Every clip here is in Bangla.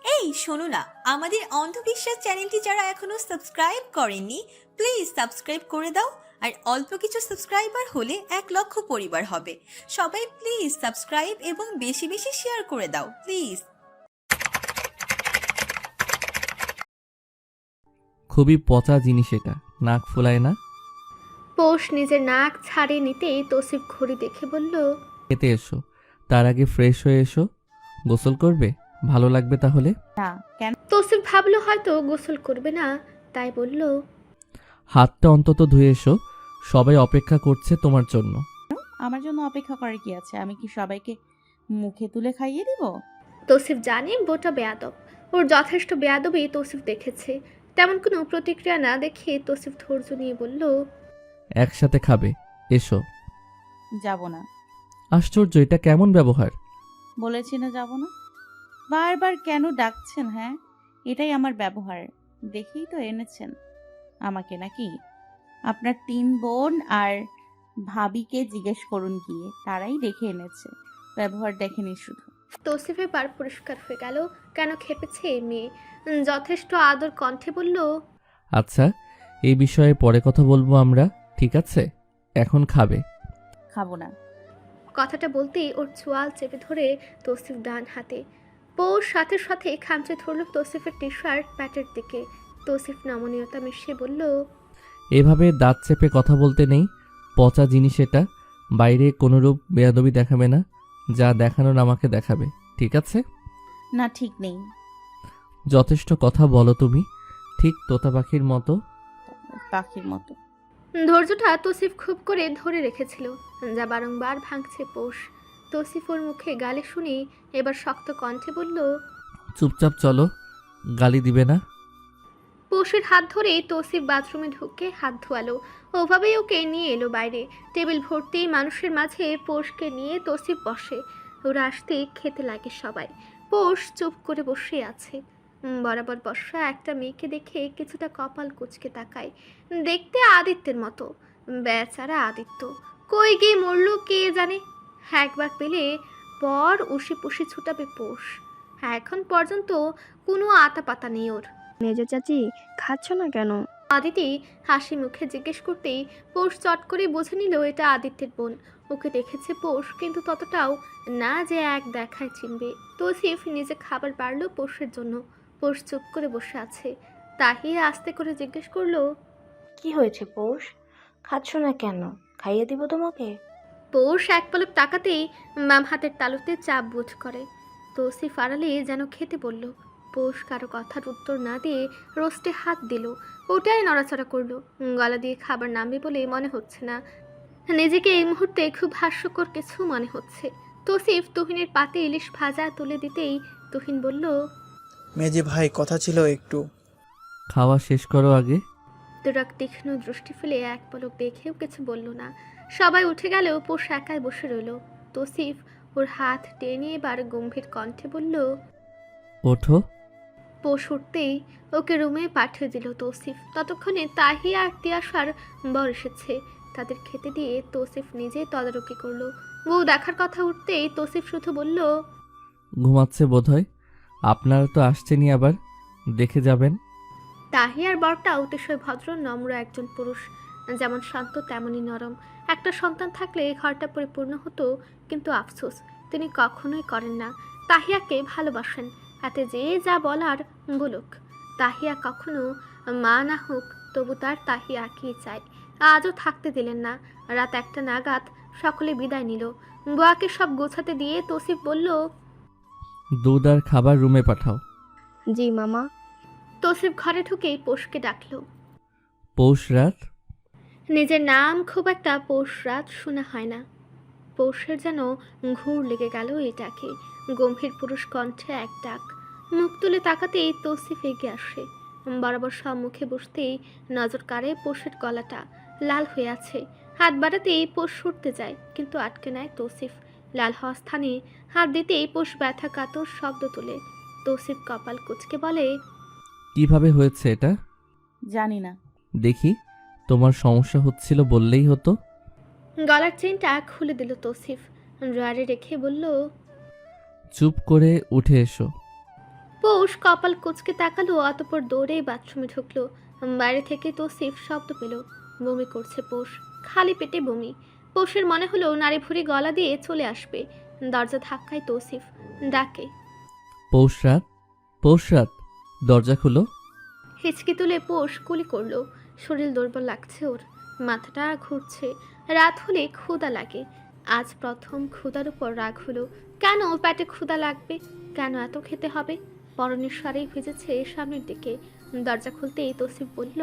এই শোনো না, আমাদের অন্ধবিশ্বাস চ্যানেলটি যারা এখনো সাবস্ক্রাইব করেননি, প্লিজ সাবস্ক্রাইব করে দাও। আর অল্প কিছু সাবস্ক্রাইবার হলে 1 লক্ষ পরিবার হবে। সবাই প্লিজ সাবস্ক্রাইব এবং বেশি বেশি শেয়ার করে দাও প্লিজ। খুবই পচা জিনিস এটা, নাক ফুলায় না। পোষ নিজের নাক ছাড়িয়ে নিতেই তৌসিফ ঘড়ি দেখে বলল, খেতে এসো, তার আগে ফ্রেশ হয়ে এসো। গোসল করবে? ভালো লাগবে তাহলে। না কেন? তৌসিফ ভাবলো হয়তো গোসল করবে না, তাই বলল, হাতটা অন্তত ধুয়ে এসো, সবাই অপেক্ষা করছে তোমার জন্য। আমার জন্য অপেক্ষা করার কি আছে? আমি কি সবাইকে মুখে তুলে খাইয়ে দিব? তৌসিফ জানে বোটা বেয়াদব, ওর যথেষ্ট বেয়াদবই তৌসিফ দেখেছে। তেমন কোনো প্রতিক্রিয়া না দেখে তৌসিফ ধৈর্য নিয়ে বলল, একসাথে খাবে, এসো। যাব না। আশ্চর্য, এটা কেমন ব্যবহার? বলেছি না যাব না। বারবার কেন ডাকছেন? হ্যাঁ, এটাই আমার ব্যবহার। দেখেই তো এনেছেন আমাকে, নাকি? আপনার 3 বোন আর ভাবিকে জিজ্ঞেস করুন গিয়ে, তারাই দেখে এনেছে। ব্যবহার দেখেনি শুধু। তৌসিফের পার পরিষ্কার হয়ে গেল, কেন খেপেছে এই মেয়ে। যথেষ্ট আদর কণ্ঠে বলল, আচ্ছা, এই বিষয়ে পরে কথা বলবো আমরা, ঠিক আছে? এখন খাবে। খাবো না। কথাটা বলতেই ওর চোয়াল চেপে ধরে তৌসিফ ডান হাতে, পৌর সাথে সাথে খামচে ধরল তৌসিফের টি শার্ট প্যাটের দিকে। তৌসিফ নমনীয়তা মিশিয়ে বলল, এভাবে দাঁত চেপে কথা বলতে নেই, পচা জিনিস এটা। বাইরে কোনোরূপ বেয়াদবি দেখাবে না, যা দেখানোর আমাকে দেখাবে, ঠিক আছে? না, ঠিক নেই। যথেষ্ট কথা বলো তুমি, ঠিক তোতা পাখির মতো। পাখির মতো। ধৈর্যটা তৌসিফ খুব করে ধরে রেখেছিল, যা বারংবার ভাঙছে পৌষ। তৌসিফ ওর মুখে গালি শুনে এবার শক্ত কণ্ঠে বলল, চুপচাপ চলো, গালি দিবে না। পৌষের হাত ধরে তৌসিফ বাথরুমে ঢুকে হাত ধোয়ালো। ওভাবেই ওকে নিয়ে এলো বাইরে। টেবিল ভর্তি মানুষের মাঝে পৌষকে নিয়ে তৌসিফ বসে। ওরা আসতেই খেতে লাগে সবাই। পৌষ চুপ করে বসে আছে। বরাবর বসা একটা মেয়েকে দেখে কিছুটা কপাল কুঁচকে তাকায়। দেখতে আদিত্যের মতো। বেচারা আদিত্য কই গিয়ে মরল কে জানে। একবার পেলে পর উশি পুষি ছুটাবে পৌষ। এখন পর্যন্ত কোনো আতা পাতা নেই ওর। মেজো চাচি, খাচ্ছ না কেন? আদিতি হাসি মুখে জিজ্ঞেস করতেই পৌষ চট করে বুঝে নিল এটা আদিত্যের বোন। ওকে দেখেছে পৌষ, কিন্তু ততটাও না যে এক দেখায় চিনবে। তৌসিফ নিজে খাবার বাড়লো পৌষের জন্য। পৌষ চুপ করে বসে আছে। তাহিয়া আস্তে করে জিজ্ঞেস করলো, কি হয়েছে পৌষ? খাচ্ছ না কেন? খাইয়ে দিব তোমাকে। পৌষ এক পলক তাকাতেই বাম হাতের তালুতে চাপ বুঝ করে। তৌসিফ আড়ালে যেন খেতে বলল। পৌষ কারো কথার উত্তর না দিয়ে রোস্টে হাত দিল। ওটাই নড়াচড়া করলো। গলা দিয়ে খাবার নামবে বলে মনে হচ্ছে না। নিজেকে এই মুহূর্তে খুব হাস্যকর কিছু মনে হচ্ছে। তৌসিফ তুহিনের পাতে ইলিশ ভাজা তুলে দিতেই তুহিন বলল, মেজে ভাই, কথা ছিল একটু। খাওয়া শেষ করো আগে। তুরাক তীক্ষ্ণ দৃষ্টি ফেলে এক পলক দেখেও কিছু বলল না। সবাই উঠে গেলেও পৌষ একাই বসে রইল। তৌসিফ ওর হাত টেনে এবার গম্ভীর কণ্ঠে বলল, ওঠো। পৌষ উঠতেই ওকে রুমে পাঠিয়ে দিল তৌসিফ। ততক্ষণে তাহিয়া আর তিয়াসার বর এসেছে। তাদের খেতে দিয়ে তৌসিফ নিজেই তদারকি করলো। বউ দেখার কথা উঠতেই তৌসিফ শুধু বলল, ঘুমাচ্ছে বোধহয়। আপনারা তো আসছেনই, আবার দেখে যাবেন। তাহিয়ার বরটা অতিশয় ভদ্র নম্র একজন পুরুষ। যেমন শান্ত তেমনই নরম। একটা সন্তান থাকলে ঘরটা পরিপূর্ণ হতো, কিন্তু আফসোস তিনি কখনোই করেন না। তাহিয়াকে ভালোবাসেন, তাতে যে যা বলার বলুক। তাহিয়া কখনো মা না হোক, তবু তার তাহিয়াকেই চায়। আজও থাকতে দিলেন না। রাত 1টা নাগাদ সকলে বিদায় নিল। বুয়াকে সব গোছাতে দিয়ে তৌসিফ বলল, দুধ আর খাবার রুমে পাঠাও। জি মামা। তৌসিফ ঘরে ঢুকেই পোষকে ডাকলো। পৌষ রাত। নিজের নাম খুব একটা পৌষ রাত শোনা হয় না। পৌষের যেন ঘুর লেগে গেল এটাকে। গম্ভীর পুরুষ কণ্ঠে এক ডাক। মুখ তুলে তাকাতেই তৌসিফ এগিয়ে আসে। বরাবর সম্মুখে বসতেই নজর কাড়ে পৌষের গলাটা। লাল হয়ে আছে। হাত বাড়াতেই পৌষ সরতে যায়, কিন্তু আটকে নেয় তৌসিফ। লাল হওয়া স্থানে হাত দিতেই পৌষ ব্যথা কাতর শব্দ তোলে। তৌসিফ কপাল কুঁচকে বলে, কিভাবে হয়েছে এটা? জানি না। দেখি, তোমার সমস্যা হচ্ছিল বললেই হতো। গলার চেনটা খুলে দিল তৌসিফ। ড্রয়ারে রেখে বলল, চুপ করে উঠে এসো। পৌষ কপাল কুঁচকে তাকালো, অতঃপর দৌড়ে বাথরুমে ঢুকলো। বাইরে থেকে তৌসিফ শব্দ পেল। বমি করছে পৌষ, খালি পেটে বমি। পৌষের মনে হলো নাড়ি ভুড়ি গলা দিয়ে চলে আসবে। দরজা ধাক্কায় তৌসিফ ডাকে, পৌষরাত, পৌষরাত, দরজা খুলো। হিচকি তুলে পৌষ কুলি করলো। শরীর দুর্বল লাগছে ওর, মাথাটা ঘুরছে। রাত হলে ক্ষুধা লাগে। আজ প্রথম ক্ষুধার উপর রাগ হলো। কেন পেটে ক্ষুধা লাগবে? কেন এত খেতে হবে? পরনের শাড়ি ভিজেছে সামনের দিকে। দরজা খুলতেই তৌসিফ বলল,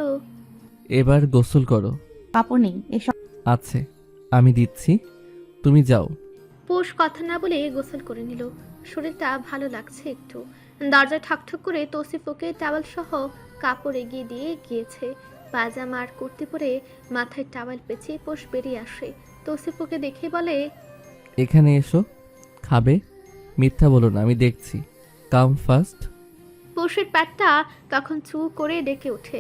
এবার গোসল করো। কাপড় নেই, এসব আছে, আমি দিচ্ছি, তুমি যাও। পৌষ কথা না বলে গোসল করে নিল। শরীরটা ভালো লাগছে একটু। দরজায় ঠকঠক করে তৌসিফ ওকে টাওয়াল সহ কাপড় এগিয়ে দিয়ে গিয়েছে। পাজামা আর কুর্তি পরে মাথায় টাওয়াল পেঁচিয়ে পৌষ বেরিয়ে আসে। তৌসিফ ওকে দেখে বলে, এখানে এসো, খাবে? মিথ্যা বলো না, আমি দেখছি। Come first. পৌষের পেটটা তখন চু করে ডেকে ওঠে।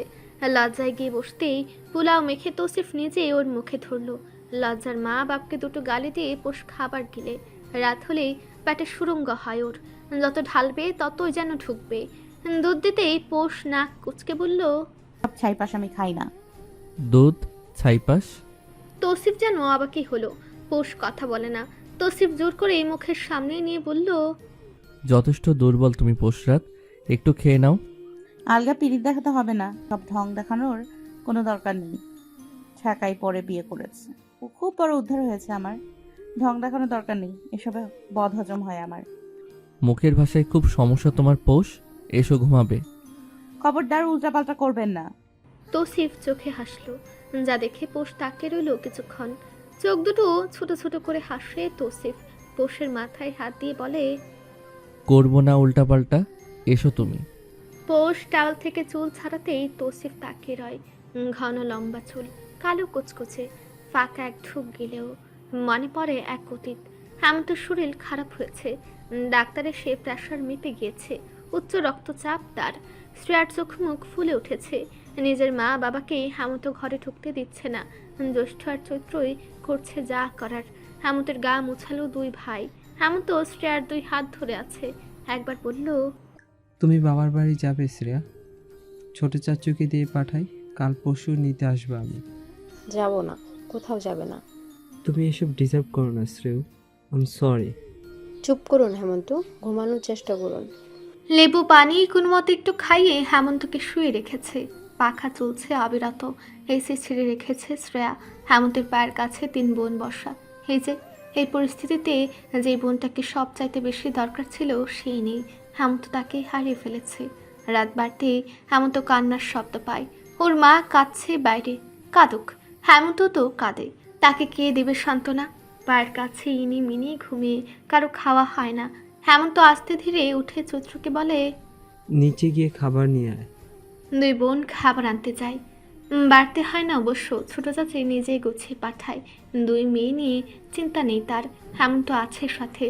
লজ্জায় গিয়ে বসতেই পোলাও মেখে তৌসিফ নিজে ওর মুখে ধরলো। লজ্জার মা বাপকে দুটো গালি দিয়ে পৌষ খাবার গিলে। রাত হলেই পেটে সুরঙ্গ হয় ওর, যত ঢালবে ততই যেন ঢুকবে। দুধ দিতেই পৌষ নাক কুচকে বলল, ছাইপাশ আমি খাই না। দুধ, ছাইপাস? তৌসিফ যেন অবাকই হলো। পৌষ কথা বলে না। তৌসিফ জোর করে মুখের সামনে নিয়ে বলল, যথেষ্ট দুর্বল তুমি পৌষরাত, একটু খেয়ে নাও। আলগা পিরিত দেখাতে হবে না, সব ঢং দেখানোর কোনো দরকার নেই। ঠেকাই পরে বিয়ে করেছে, ও খুব বড় উদ্ধার হয়েছে আমার। ঢং দেখানোর দরকার নেই, এসবে বদ হজম হয় আমার। মুখের ভাষায় খুব সমস্যা তোমার পৌষ। এসো ঘুমাবে। খবরদার উল্টাপাল্টা করবেন না। তৌসিফ চোখে হাসলো, যা দেখে পৌষ তাকে রইল কিছুক্ষণ। চোখ দুটো ছোট ছোট করে হাসে তৌসিফ। পৌষের মাথায় হাত দিয়ে বলে, করবো না উল্টাপাল্টা, এসো তুমি। পৌষ টাওয়াল থেকে চুল ছাড়াতেই তৌসিফ তাকিয়ে রয়। ঘন লম্বা চুল, কালো কুচকুচে, ফাঁকা এক ঢুক গেলেও মনে পড়ে এক অতীত। হেমন্তের শরীর খারাপ হয়েছে। ডাক্তারের সে প্রেশার মেপে গিয়েছে, উচ্চ রক্তচাপ তার। শ্রেয়ার চোখ মুখ ফুলে উঠেছে। নিজের মা বাবাকে হেমন্ত ঘরে ঢুকতে দিচ্ছে না। জ্যৈষ্ঠ আর চৈত্রই করছে যা করার। হেমন্তের গা মুছালো দুই ভাই। হেমন্ত শ্রেয়ার দুই হাত ধরে আছে। একবার বলল, তুমি বাবার বাড়ি যাবে শ্রেয়া? ছোট চাচুকে দিয়ে পাঠাই, কাল পরশু নিতে আসবো আমি। যাব না, কোথাও যাবে না। তুমি এসব ডিজার্ভ করো না শ্রেয়, আই এম সরি। চুপ করুন হেমন্ত, ঘুমানোর চেষ্টা করুন। লেবু পানি কোনো মতে একটু খাইয়ে হেমন্তকে শুয়ে রেখেছে। পাখা চলছে অবিরত। এসি ছেড়ে রেখেছে শ্রেয়া। হেমন্তের পায়ের কাছে তিন বোন বসা। এই পরিস্থিতিতে যে বোনটাকে সব চাইতে বেশি দরকার ছিল সেই নেই। হেমন্ত তাকে হারিয়ে ফেলেছে। রাত বাড়তে হেমন্ত কান্নার শব্দ পায়। ওর মা কাঁদছে বাইরে। কাঁদুক, হেমন্ত তো কাঁদে। তাকে কে দেবে সান্ত্বনা? পায়ের কাছে ইনি মিনি ঘুমিয়ে কারো খাওয়া হয় না। হেমন্ত আস্তে ধীরে উঠে চৈত্রকে বলে, নিচে গিয়ে খাবার নিয়ে আয়। দুই বোন খাবার আনতে যায়। বাড়তে হয় না অবশ্য, ছোট চাচি নিজেই গুছিয়ে পাঠায়। দুই মেয়ে নিয়ে চিন্তা নেই তার। হেমন্ত আছে সাথে।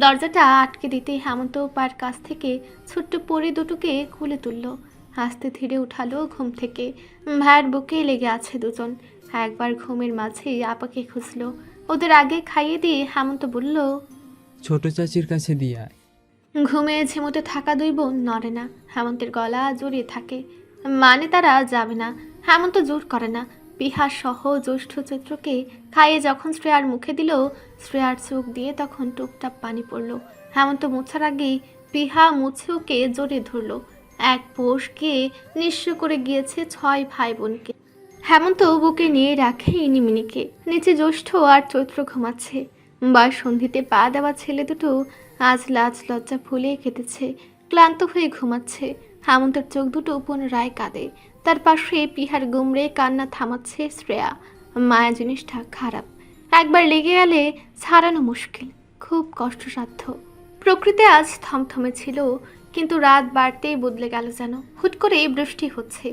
দরজাটা আটকে দিতেই হেমন্ত পায়ের কাছ থেকে ছোট্ট পরি দুটোকে খুলে তুলল। আস্তে ধীরে উঠালো ঘুম থেকে। ভাইয়ের বুকে লেগে আছে দুজন। একবার ঘুমের মাঝেই আপাকে খুঁজলো। ওদের আগে খাইয়ে দিয়ে হেমন্ত বলল, ছোট চাচির কাছে দিয়ে আয়। ঘুমে ঝিমোতে থাকা দুই বোন নড়ে না। হেমন্তের গলা জড়িয়ে থাকে, মানে তারা যাবে না। হেমন্ত জোর করে না। পিহার সহ জ্যৈষ্ঠ চৈত্রকে খাইয়ে যখন শ্রেয়ার মুখে দিল, শ্রেয়ার চোখ দিয়ে তখন টুপটাপ পানি পড়ল। হেমন্ত মোছার আগেই পিহা মুছে ওকে জড়িয়ে ধরল। এক পোষ গিয়ে নিঃস্ব করে গিয়েছে 6 ভাই বোনকে। হেমন্ত বুকে নিয়ে রাখে ইনিমিনিকে। নিচে জ্যৈষ্ঠ আর চৈত্র ঘুমাচ্ছে। বয়ঃসন্ধিতে পা দেওয়া ছেলে দুটো আজ লাজ লজ্জা ভুলে কেটেছে, ক্লান্ত হয়ে ঘুমাচ্ছে। হেমন্তের চোখ দুটো পুনরায় কাঁদে। তার পাশে পিহার গুমড়ে কান্না থামাচ্ছে শ্রেয়া। মায়া জিনিসটা খারাপ, একবার লেগে গেলে ছাড়ানো মুশকিল, খুব কষ্টসাধ্য। প্রকৃতি আজ থমথমে ছিল, কিন্তু রাত বাড়তেই বদলে গেল যেন। হুট করে বৃষ্টি হচ্ছে।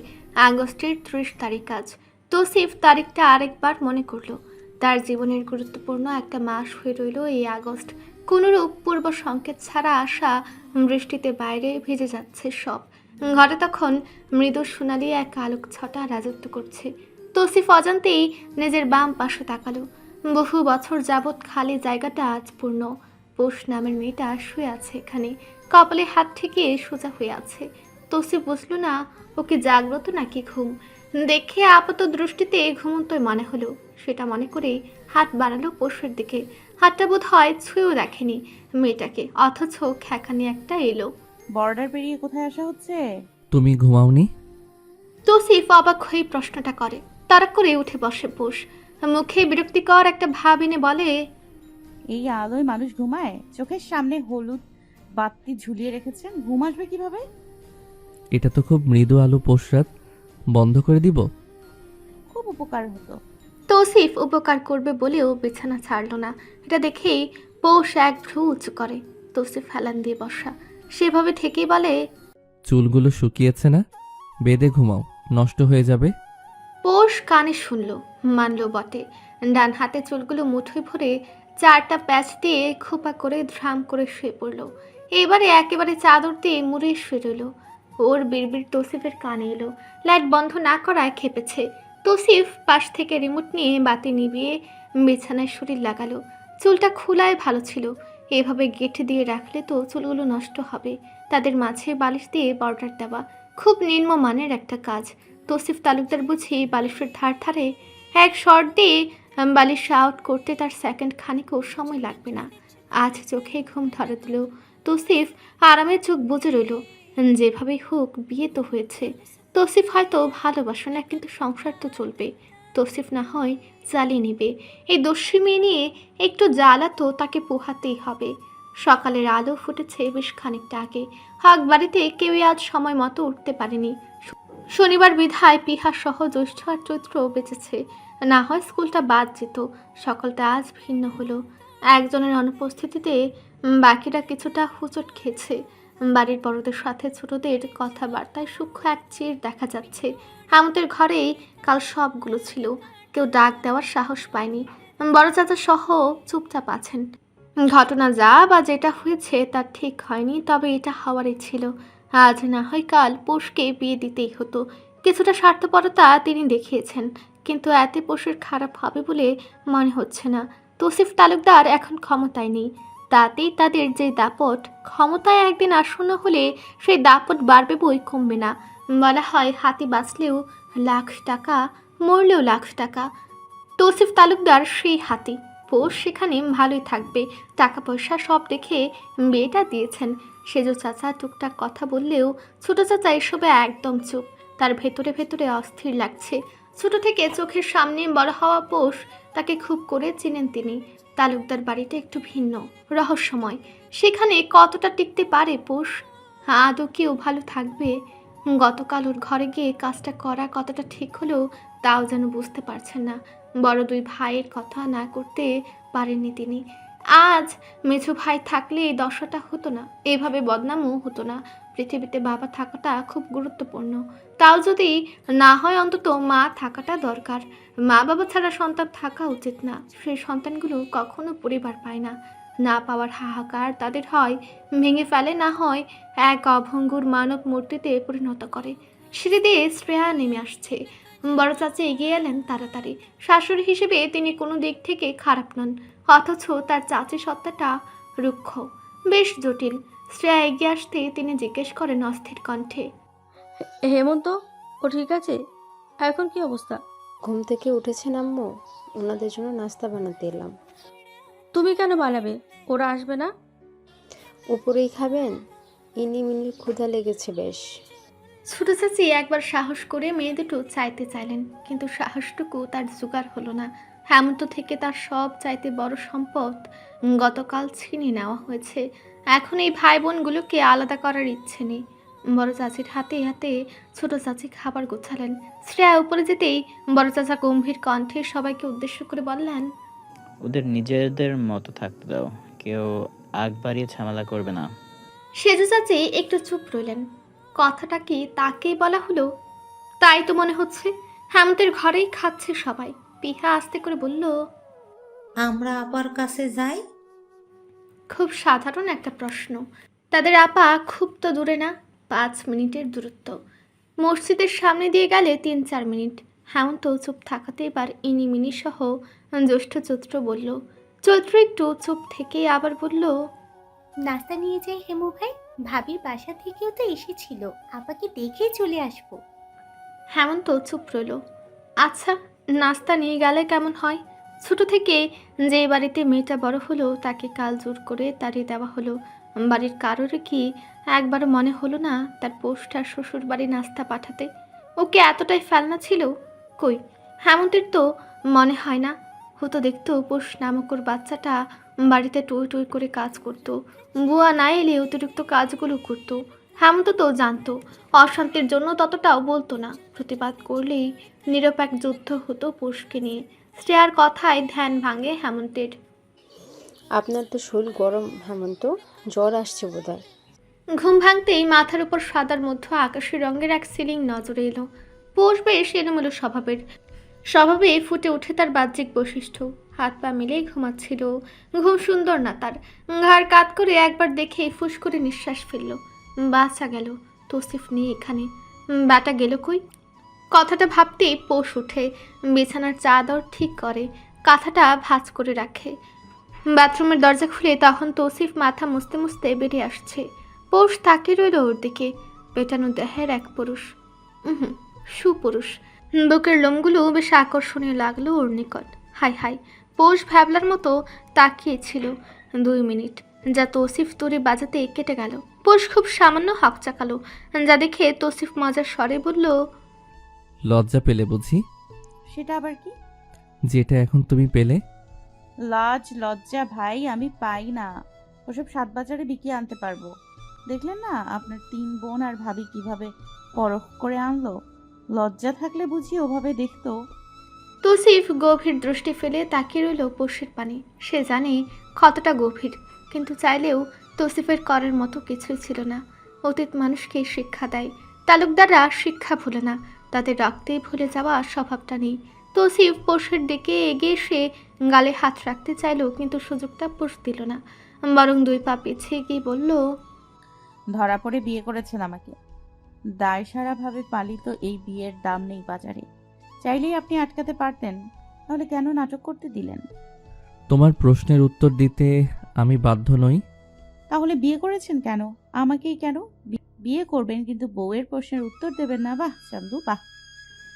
আগস্টের 30 তারিখ আজ। তৌসিফ তারিখটা আরেকবার মনে করলো। তার জীবনের গুরুত্বপূর্ণ একটা মাস হয়ে রইল এই আগস্ট। কোনরূপ পূর্ব সংকেত ছাড়া আসা বৃষ্টিতে বাইরে ভিজে যাচ্ছে সব। ঘরে তখন মৃদু সোনালি এক আলোক ছটা রাজত্ব করছে। তৌসিফ অজান্তেই নিজের বাম পাশে তাকালো। বহু বছর যাবৎ খালি জায়গাটা আজ পূর্ণ। পোষ নামের মেয়েটা শুয়ে আছে এখানে, কপালে হাত ঠেকিয়ে সোজা হয়ে আছে। তোসি বুঝলো না ওকে জাগ্রত নাকি ঘুম। দেখে আপাত দৃষ্টিতে ঘুমন্তই মনে হলো। সেটা মনে করে হাত বাড়ালো পোষের দিকে। হাতটা বোধ হয় ছুঁয়েও দেখেনি মেয়েটাকে, অথচ খ্যাখানি একটা এলো। বর্ডার পেরিয়ে কোথায় আসা হচ্ছে? তুমি ঘুমাওনি? তৌসিফ অবাক হয়ে প্রশ্নটা করে। তাড়া করে উঠে বসে পোষ, মুখে বিরক্তিকর একটা ভাব এনে বলে, এই আলোয় মানুষ ঘুমায়? চোখের সামনে হলুদ বাতি ঝুলিয়ে রেখেছেন, ঘুম আসবে কিভাবে? এটা তো খুব মৃদু আলো পোশরাত, বন্ধ করে দিব? খুব উপকার হতো। তৌসিফ উপকার করবে বলেও বিছানা ছাড়ল না। এটা দেখেই পৌষ এক ভ্রু উঁচু করে। তৌসিফ হেলান দিয়ে বসা, সেভাবে ঠেকেই বলে, চুলগুলো শুকিয়েছে না? বেঁধে ঘুমাও, নষ্ট হয়ে যাবে। পৌষ কানে শুনল, মানল বটে। ডান হাতে চুলগুলো মুঠোয় ভরে 4টা প্যাচ দিয়ে খোপা করে ধ্রাম করে শুয়ে পড়ল। এবারে একেবারে চাদর দিয়ে মুড়ে শুয়ে রইল। ওর বিড়বিড় তৌসিফের কানে এলো। লাইট বন্ধ না করায় খেপেছে। তৌসিফ পাশ থেকে রিমোট নিয়ে বাতি নিভিয়ে বিছানায় শরীর লাগালো। চুলটা খোলায় ভালো ছিল, এভাবে গেঁথে দিয়ে রাখলে তো চুলগুলো নষ্ট হবে। তাদের মাঝে বালিশ দিয়ে বর্ডার দেওয়া খুব নিম্নমানের একটা কাজ। তৌসিফ তালুকদার বুঝি বালিশের ধারে এক শর্ট দিয়ে বালিশ আউট করতে তার সেকেন্ড খানিকও সময় লাগবে না। আজ চোখে ঘুম ধরে দিল। তৌসিফ আরামে চোখ বুজে রইল। যেভাবেই হোক বিয়ে তো হয়েছে। তৌসিফ হয়তো ভালোবাসে না, কিন্তু সংসার তো চলবে। তৌসিফ না হয় জ্বালিয়ে নেবে। এই দস্যি মেয়ে নিয়ে একটু জ্বালা তো তাকে পোহাতেই হবে। সকালের আলো ফুটেছে বেশ খানিকটা আগে। হক বাড়িতে কেউই আজ সময় মতো উঠতে পারেনি। শনিবার বিধায় পিহা সহ জ্যৈষ্ঠ আর চৈত্র বেঁচেছে। না হয় স্কুলটা বাদ যেত। সকালটা আজ ভিন্ন হলো। একজনের অনুপস্থিতিতে বাকিরা কিছুটা হুচট খেয়েছে। বাড়ির বড়দের সাথে ছোটদের কথাবার্তায় সূক্ষ্ম এক চির দেখা যাচ্ছে। আমাদের ঘরেই কাল সবগুলো ছিল, কেউ ডাক দেওয়ার সাহস পায়নি। বড় চাচা সহ চুপচাপ আছেন। ঘটনা যা বা যেটা হয়েছে তা ঠিক হয়নি, তবে এটা হওয়ারই ছিল। আজ না হয় কাল পোষকে বিয়ে দিতেই হতো। কিছুটা স্বার্থপরতা তিনি দেখিয়েছেন, কিন্তু এতে পোষের খারাপ হবে বলে মনে হচ্ছে না। তৌসিফ তালুকদার এখন ক্ষমতায় নেই, তাতেই তাদের যে দাপট, ক্ষমতায় একদিন আসন্ন হলে সেই দাপট বাড়বে বই কমবে না। বলা হয় হাতি বাঁচলেও লাখ টাকা, মরলেও লাখ টাকা। তৌসিফ তালুকদার সেই হাতি। পোষ সেখানে ভালোই থাকবে, টাকা পয়সা সব দেখে বিয়েটা দিয়েছেন। সেজ চাচা টুকটাক কথা বললেও ছোট চাচা এসবে একদম চুপ। তার ভেতরে ভেতরে অস্থির লাগছে। ছোট থেকে চোখের সামনে বড় হওয়া পোষ, তাকে খুব করে চিনেন তিনি। তালুকদার বাড়িটা একটু ভিন্ন, রহস্যময়। সেখানে কতটা টিকতে পারে পোষ? আদৌ কেউ ভালো থাকবে? গতকাল ওর ঘরে গিয়ে কাজটা করা কতটা ঠিক হলেও তাও যেন বুঝতে পারছেন না। বড় দুই ভাইয়ের কথা না করতে পারেননি তিনি। আজ মেঝো ভাই থাকলে এই দশাটা হতো না, এভাবে বদনামও হতো না। পৃথিবীতে বাবা থাকাটা খুব গুরুত্বপূর্ণ। তাও যদি না হয় অন্তত মা থাকাটা দরকার। মা বাবা ছাড়া সন্তান থাকা উচিত না। সেই সন্তানগুলো কখনো পরিবার পায় না। না পাওয়ার হাহাকার তাদের হয় ভেঙে ফেলে, না হয় এক অভঙ্গুর মানব মূর্তিতে পরিণত করে। সিঁড়ি দিয়ে শ্রেয়া নেমে আসছে। বড় চাচা এগিয়ে এলেন তাড়াতাড়ি। শাশুড়ি হিসেবে তিনি কোনো দিক থেকে খারাপ নন, অথচ তার চাচি সত্তাটা রুক্ষ, বেশ জটিল। শ্রেয়া এগিয়ে আসতে তিনি জিজ্ঞেস করেন অস্থির কণ্ঠে, হেমন্ত, ও ঠিক আছে? এখন কি অবস্থা? ঘুম থেকে উঠেছেন আম্মু? ওনাদের জন্য নাস্তা বানাতে এলাম। তুমি কেন বানাবে? ওরা আসবে না? উপরেই খাবেন? ইনিমিনির ক্ষুধা লেগেছে বেশ। ছোট চাচি একবার সাহস করে মেয়ে দুটো চাইতে চাইলেন, কিন্তু সাহসটুকু তার জোগাড় হলো না। হেমন্ত থেকে তার সব চাইতে বড় সম্পদ গতকাল ছিনিয়ে নেওয়া হয়েছে। এখন এই ভাই বোনগুলোকে আলাদা করার ইচ্ছে নেই। বড় চাচির হাতে হাতে ছোট চাচি খাবার গোছালেন। শ্রেয়া উপরে যেতেই বড় চাচা গম্ভীর কণ্ঠে সবাইকে উদ্দেশ্য করে বললেন, ওদের নিজেদের মতো থাকতে দাও, কেউ আগ বাড়িয়ে ঝামেলা করবে না। সেজু চাচি একটু চুপ রইলেন। কথাটা কি তাকেই বলা হলো? তাই তো মনে হচ্ছে। হেমন্তের ঘরেই খাচ্ছে সবাই। পিহা আস্তে করে বলল, আমরা আপার কাছে যাই। খুব সাধারণ একটা প্রশ্ন। তাদের আপা খুব তো দূরে না, 5 মিনিটের দূরত্ব। মসজিদের সামনে দিয়ে গেলে 3-4 মিনিট। হেমন্ত চুপ থাকাতে এবার ইনিমিনি সহ জ্যৈষ্ঠ চৈত্র বলল, চৈত্র একটু চুপ থেকে আবার বলল, নাস্তা নিয়ে যাই হেমু ভাই, ভাবির বাসা থেকেও তো এসেছিল, আপাকে দেখেই চলে আসবো। হেমন্ত চুপ রইল। আচ্ছা, নাস্তা নিয়ে গেলে কেমন হয়? ছোট থেকে যে বাড়িতে মেয়েটা বড় হলো তাকে কাল জোর করে তাড়িয়ে দেওয়া হলো। বাড়ির কারোর কি একবারও মনে হলো না তার পোস্টার শ্বশুর বাড়ি নাস্তা পাঠাতে? ওকে এতটাই ফেলনা ছিল? কই, হেমন্তের তো মনে হয় না। হতো দেখতো পোষ নামক ওর বাচ্চাটা বাড়িতে টই টই করে কাজ করতো, বুয়া না এলে অতিরিক্ত কাজগুলো করতো। হেমন্ত তো জানতো, অশান্তির জন্য ততটাও বলতো না। প্রতিবাদ করলেই নিরপেক্ষ যুদ্ধ হতো পোষকে নিয়ে। শ্রেয়ার কথায় ধ্যান ভাঙে হেমন্তের। আপনার তো শরীর গরম হেমন্ত, জ্বর আসছে বোধহয়। ঘুম ভাঙতেই মাথার উপর সাদার মধ্যে আকাশি রঙের এক সিলিং নজরে এলো। পোষ বেশ এলোমেলো স্বভাবে ফুটে ওঠে তার বাহ্যিক বৈশিষ্ট্য। হাত পা মিলেই ঘুমাচ্ছিল। ঘুম সুন্দর না তার। ঘাড় কাত করে একবার দেখে ফুস করে নিঃশ্বাস ফেলল। বাচ্চা গেল, তৌসিফ নেই এখানে। ব্যাটা গেল কই? কথাটা ভাবতেই পোষ উঠে বিছানার চাদর ঠিক করে, কাঁথাটা ভাঁজ করে রাখে। বাথরুমের দরজা খুলে তখন তৌসিফ মাথা মুছতে মুছতে বেরিয়ে আসছে। পোষ তাকিয়ে রইল ওর দিকে। পেটানো দেহের এক পুরুষ, সুপুরুষ। বুকের লোমগুলো বেশ আকর্ষণীয় লাগলো ওর নিকট। হাই হাই, পোষ ভ্যাবলার মতো তাকিয়েছিল 2 মিনিট, যা তৌসিফ তুড়ি বাজাতে কেটে গেল। পোষ খুব সামান্য হকচাকালো, যা দেখে তৌসিফ মজার স্বরে বলল, লজ্জা পেলে বুঝি? সেটা আবার কি? যেটা এখন তুমি পেলে। লজ্জা ভাই আমি পাই না। ওসব 7 বাজারে বিকিয়ে আনতে পারবো। দেখলেন না আপনার 3 বোন আর ভাবি কিভাবে পরখ করে আনলো? লজ্জা থাকলে বুঝি ওভাবে দেখতো। তৌসিফ গভীর দৃষ্টি ফেলে তাকিয়ে রইল পোষের পানে। সে জানে কতটা গভীর, কিন্তু চাইলেও তৌসিফের করার মতো কিছুই ছিল না। অতীত মানুষকে শিক্ষা দেয়, তালুকদাররা শিক্ষা ভুলে না, তাদের রক্তেই ভুলে যাওয়া স্বভাবটা নেই। তৌসিফ পোষের দিকে এগিয়ে এসে গালে হাত রাখতে চাইল, কিন্তু সুযোগটা পোষ দিল না, বরং 2 পা পিছিয়ে গিয়ে বলল, ধরা পড়ে বিয়ে করেছেন আমাকে। দায়সারাভাবে পালিত এই বিয়ের দাম নেই বাজারে। চাইলেই আপনি আটকাতে পারতেন, তাহলে কেন নাটক করতে দিলেন? তোমার প্রশ্নের উত্তর দিতে আমি বাধ্য নই। তাহলে বিয়ে করেছেন কেন? আমাকেই কেন? বিয়ে করবেন কিন্তু বউয়ের প্রশ্নের উত্তর দেবেন না? বাহ চান্দু বাহ।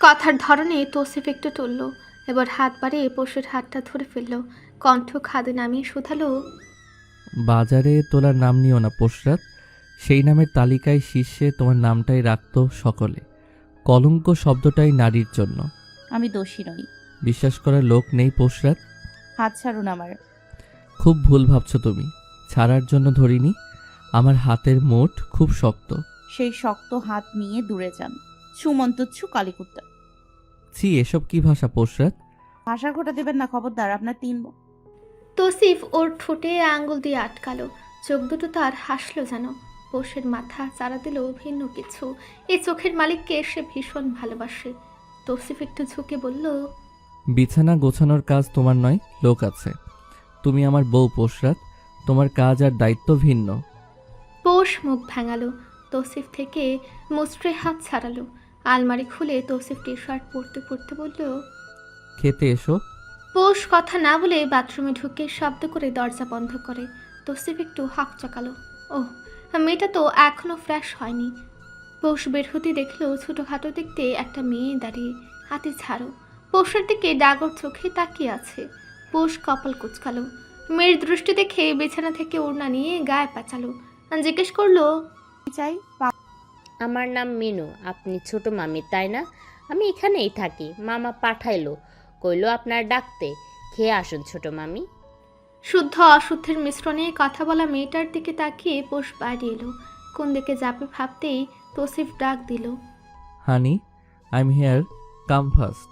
কথার ধরনে তৌসিফ একটু টলল। এবার হাত বাড়িয়ে পোষের হাতটা ধরে ফেলল, কণ্ঠ খাদে নামিয়ে শুধালো, বাজারে তোলার নাম নিও না পোশরাত। সেই নামের তালিকায় শীর্ষে তোমার নামটাই রাখতো সকলে। কলঙ্ক শব্দটাই নারীর জন্য। আমি দোষী নই। বিশ্বাস করার লোক নেই পোশরাত। হাত ছাড়ুন আমার। খুব ভুল ভাবছো তুমি। ছাড়ার জন্য ধরিনি, আমার হাতের মুঠ খুব শক্ত। সেই শক্ত হাত নিয়ে দূরে যান। সুমন্তচ্ছু কালীকুত্তা। ছি, এসব কি ভাষা পোশরাত? ভাষা ঘটা দেবেন না, খবরদার। আপনার 3 তৌসিফ ওর ঠোঁটে আঙ্গুল দিয়ে আটকালো। চোখ দুটো তার হাসলো যেন। পোষের মাথা চারা দিল ভিন্ন কিছু। এই চোখের মালিককে সে ভীষণ ভালোবাসে। তৌসিফ একটু ঝুঁকে বলল, বিছানা গোছানোর কাজ তোমার নয়, লোক আছে। তুমি আমার বউ পোশরাত, তোমার কাজ আর দায়িত্ব ভিন্ন। পোষ মুখ ভাঙালো। তৌসিফ থেকে মুচড়ে হাত ছাড়ালো। আলমারি খুলে তৌসিফ টি শার্ট পরতে পরতে বলল, খেতে এসো। পোষ কথা না বলে বাথরুমে ঢুকে শব্দ করে দরজা বন্ধ করে। তৌসিফ একটু হাঁক চাকালো। ওহ, মেয়েটা তো এখনো ফ্রেশ হয়নি। পোষ বের হতে দেখলো ছোটোখাটো দেখতে একটা মেয়ে দাঁড়িয়ে, হাতে ঝাড়ু। পোষের দিকে ডাগর চোখে তাকিয়ে আছে। পোষ কপাল কুচকালো। মেয়ের দৃষ্টি দেখে বিছানা থেকে ওড়না নিয়ে গায়ে পাচালো। জিজ্ঞেস করলো, চাই। আমার নাম মিনু, আপনি ছোট মামি তাই না? আমি এখানেই থাকি, মামা পাঠাইলো, কইলো আপনার ডাকতে। খেয়ে আসুন ছোট মামি। শুদ্ধ অশুদ্ধের মিশ্রণে কথা বলা মেয়েটার দিকে তাকিয়ে পোষ বাড়ি এলো। কোন দিকে যাবে ভাবতেই তৌসিফ ডাক দিল, honey, I am here, come fast.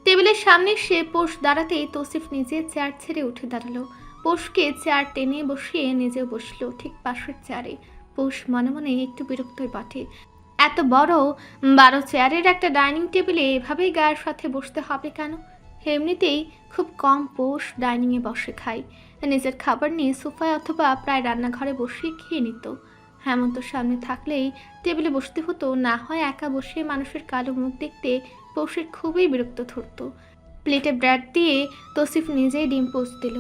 টেবিলের সামনে সে পোষ দাঁড়াতেই তৌসিফ নিজে চেয়ার ছেড়ে উঠে দাঁড়ালো। পোষকে চেয়ার টেনে বসিয়ে নিজেও বসলো ঠিক পাশের চেয়ারে। পোষ মনে মনে একটু বিরক্তই বটে। এত বড় 12 চেয়ারের একটা ডাইনিং টেবিলে এভাবেই গায়ের সাথে বসতে হবে কেন? এমনিতেই খুব কম পোষ ডাইনিংয়ে বসে খায়। নিজের খাবার নিয়ে সোফায় অথবা প্রায় রান্নাঘরে বসে খেয়ে নিত। হেমন্ত সামনে থাকলেই টেবিলে বসতে হতো, না হয় একা বসে মানুষের কালো মুখ দেখতে পোষের খুবই বিরক্ত ধরত। প্লেটে ব্রেড দিয়ে তৌসিফ নিজেই ডিম পোস্ট দিল।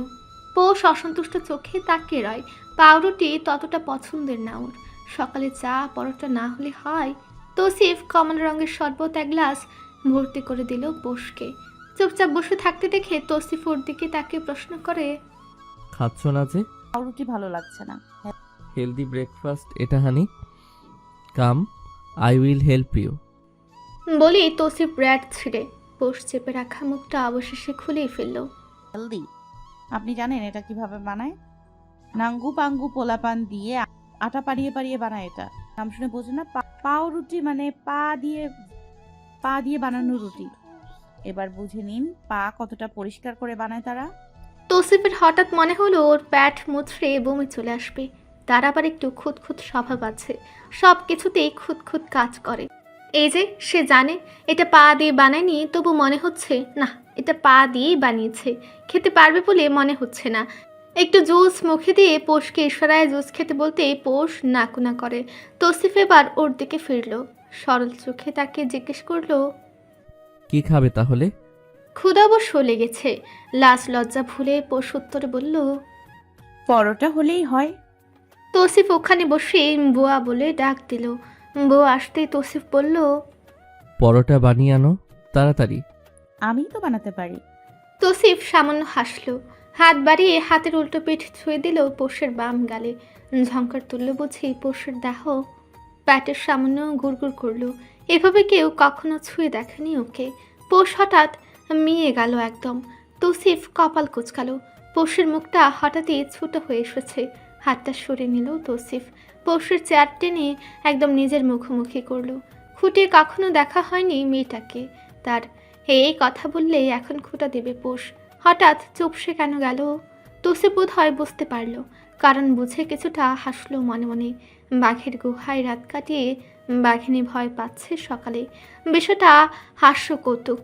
পৌষ অসন্তুষ্ট চোখে তাকিয়ে রয়। পাউরুটি ততটা পছন্দের না ওর। সকালে চা পরোটা না হলে হয়। তৌসিফ কমলা রঙের শরবত এক গ্লাস ভর্তি করে দিল পৌষকে। চুপচাপ বসে থাকতে দেখে তৌসিফ ওর দিকে তাকিয়ে প্রশ্ন করে, খাচ্ছ না যে? পাউরুটি ভালো লাগছে না। হেলদি ব্রেকফাস্ট এটা হানি। কাম, আই উইল হেল্প ইউ। বলি তৌসিফ ব্রেড ছিঁড়ে পৌষ চেপে রাখা মুখটা অবশেষে খুলেই ফেলল। হেলদি? আপনি জানেন এটা কিভাবে বানায়? নাঙ্গু পাঙ্গু পোলাপান দিয়ে আটা পাড়িয়ে পাড়িয়ে বানায় এটা। নাম শুনে বোঝে না? পাউরুটি মানে পা দিয়ে বানানো রুটি। এবার বুঝে নিন পা কতটা পরিষ্কার করে বানায় তারা। তৌসিফের হঠাৎ মনে হলো ওর প্যাট মুচড়ে বমি চলে আসবে। তার আবার একটু খুঁতখুঁত স্বভাব আছে, সব কিছুতেই খুঁতখুঁত কাজ করে। এই যে সে জানে এটা পা দিয়ে বানায়নি, তবু মনে হচ্ছে না এটা পা দিয়েই বানিয়েছে। খেতে পারবে বলে মনে হচ্ছে না। একটু জুস মুখে দিয়ে পৌষকে ইশারায় জুস খেতে বলতে পৌষ নাকুনা করে। তৌসিফ এবার ওর দিকে ফিরল, সরল চোখে তাকে জিজ্ঞেস করলো, কি খাবে তাহলে? ক্ষুধা অবশ্য লেগেছে। লাজ লজ্জা ভুলে পৌষ উত্তরে বলল, পরোটা হলেই হয়। তৌসিফ ওখানে বসে বুয়া বলে ডাক দিল। বুয়া আসতেই তৌসিফ বলল, পরোটা বানিয়ে আনো তাড়াতাড়ি। আমি তো বানাতে পারি। তৌসিফ সামান্য হাসল, হাত বাড়িয়ে হাতের উল্টো পিঠ ছুঁয়ে দিল পৌষের বাম গালে। ঝঙ্কার তুলল বুঝি পৌষের দেহ। প্যাটের সামান্য গুড়গুড় করলো। এভাবে কেউ কখনো ছুঁয়ে দেখেনি ওকে। পৌষ হঠাৎ মিয়ে গেল একদম। তৌসিফ কপাল কুঁচকালো। পৌষের মুখটা হঠাৎই ছোট হয়ে এসেছে। হাতটা সরিয়ে নিল তৌসিফ। পৌষের চেয়ার টেনে একদম নিজের মুখোমুখি করলো। খুঁটে কখনো দেখা হয়নি মেয়েটাকে তার। এই কথা বললে এখন খুঁটা দেবে পৌষ। হঠাৎ চুপসে কেন গেল? তৌসিফ বোধ হয় বুঝতে পারল, কারণ বুঝে কিছুটা হাসলো মনে মনে। বাঘের গুহায় রাত কাটিয়ে বাঘিনী ভয় পাচ্ছে সকালে। বিষয়টা হাস্য কৌতুক।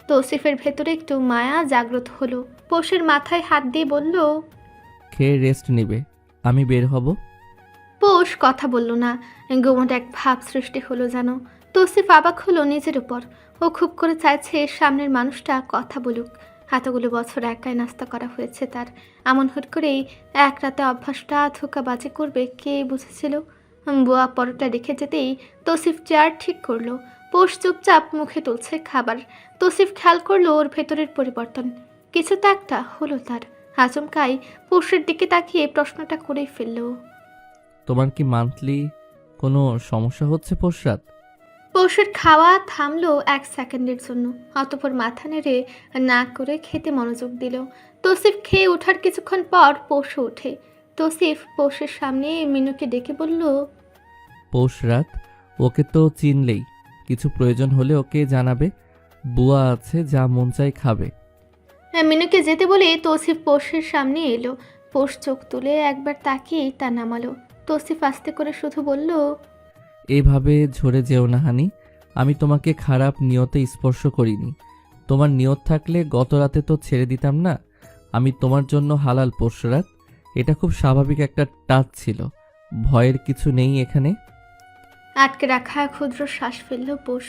তৌসিফের ভেতরে একটু মায়া জাগ্রত হলো। পৌষের মাথায় হাত দিয়ে বলল, খেয়ে রেস্ট নিবে, আমি বের হব। পৌষ কথা বলল না। গোমট এক ভাব সৃষ্টি হলো যেন। তৌসিফ অবাক হলো নিজের উপর। ও খুব করে চাইছে সামনের মানুষটা কথা বলুক। এতগুলো বছর একাই নাস্তা করা হয়েছে তার। এমন হুট করেই এক রাতে অভ্যাসটা ধোঁকাবাজি করবে কে বুঝেছিল? বুয়া পরোটা রেখে যেতেই তৌসিফ চেয়ার ঠিক করলো। পৌষ চুপচাপ মুখে তুলছে খাবার। তৌসিফ খেয়াল করলো ওর ভেতরের পরিবর্তন। কিছু তো একটা হলো তার। আচমকাই পৌষের দিকে তাকিয়ে প্রশ্নটা করেই ফেললো, তোমার কি মান্থলি কোনো সমস্যা হচ্ছে পোষরাত? পৌষের খাওয়া থামলো এক সেকেন্ডের জন্য। অতঃপর মাথা নেড়ে না করে খেতে মনোযোগ দিল। তৌসিফ খেয়ে ওঠার কিছুক্ষণ পর পৌষ ওঠে। তৌসিফ পৌষের সামনে মিনুকে ডেকে বলল, পোষরাত, ওকে তো চিনলেই, কিছু প্রয়োজন হলে ওকে জানাবে। বুয়া আছে, যা মন চাই খাবে। মিনুকে যেতে বলে তৌসিফ পৌষের সামনে এলো। পৌষ চোখ তুলে একবার তাকিয়েই তা নামালো। তৌসিফ আস্তে করে শুধু বলল, এভাবে ঝরে যেও না হানি, আমি তোমাকে খারাপ নিয়তে স্পর্শ করিনি। তোমার নিয়ত থাকলে গত রাতে তো ছেড়ে দিতাম না। আমি তোমার জন্য হালাল পোষরাত। এটা খুব স্বাভাবিক একটা টাচ ছিল, ভয়ের কিছু নেই এখানে। আটকে রাখা ক্ষুদ্র শ্বাস ফেলল পৌষ।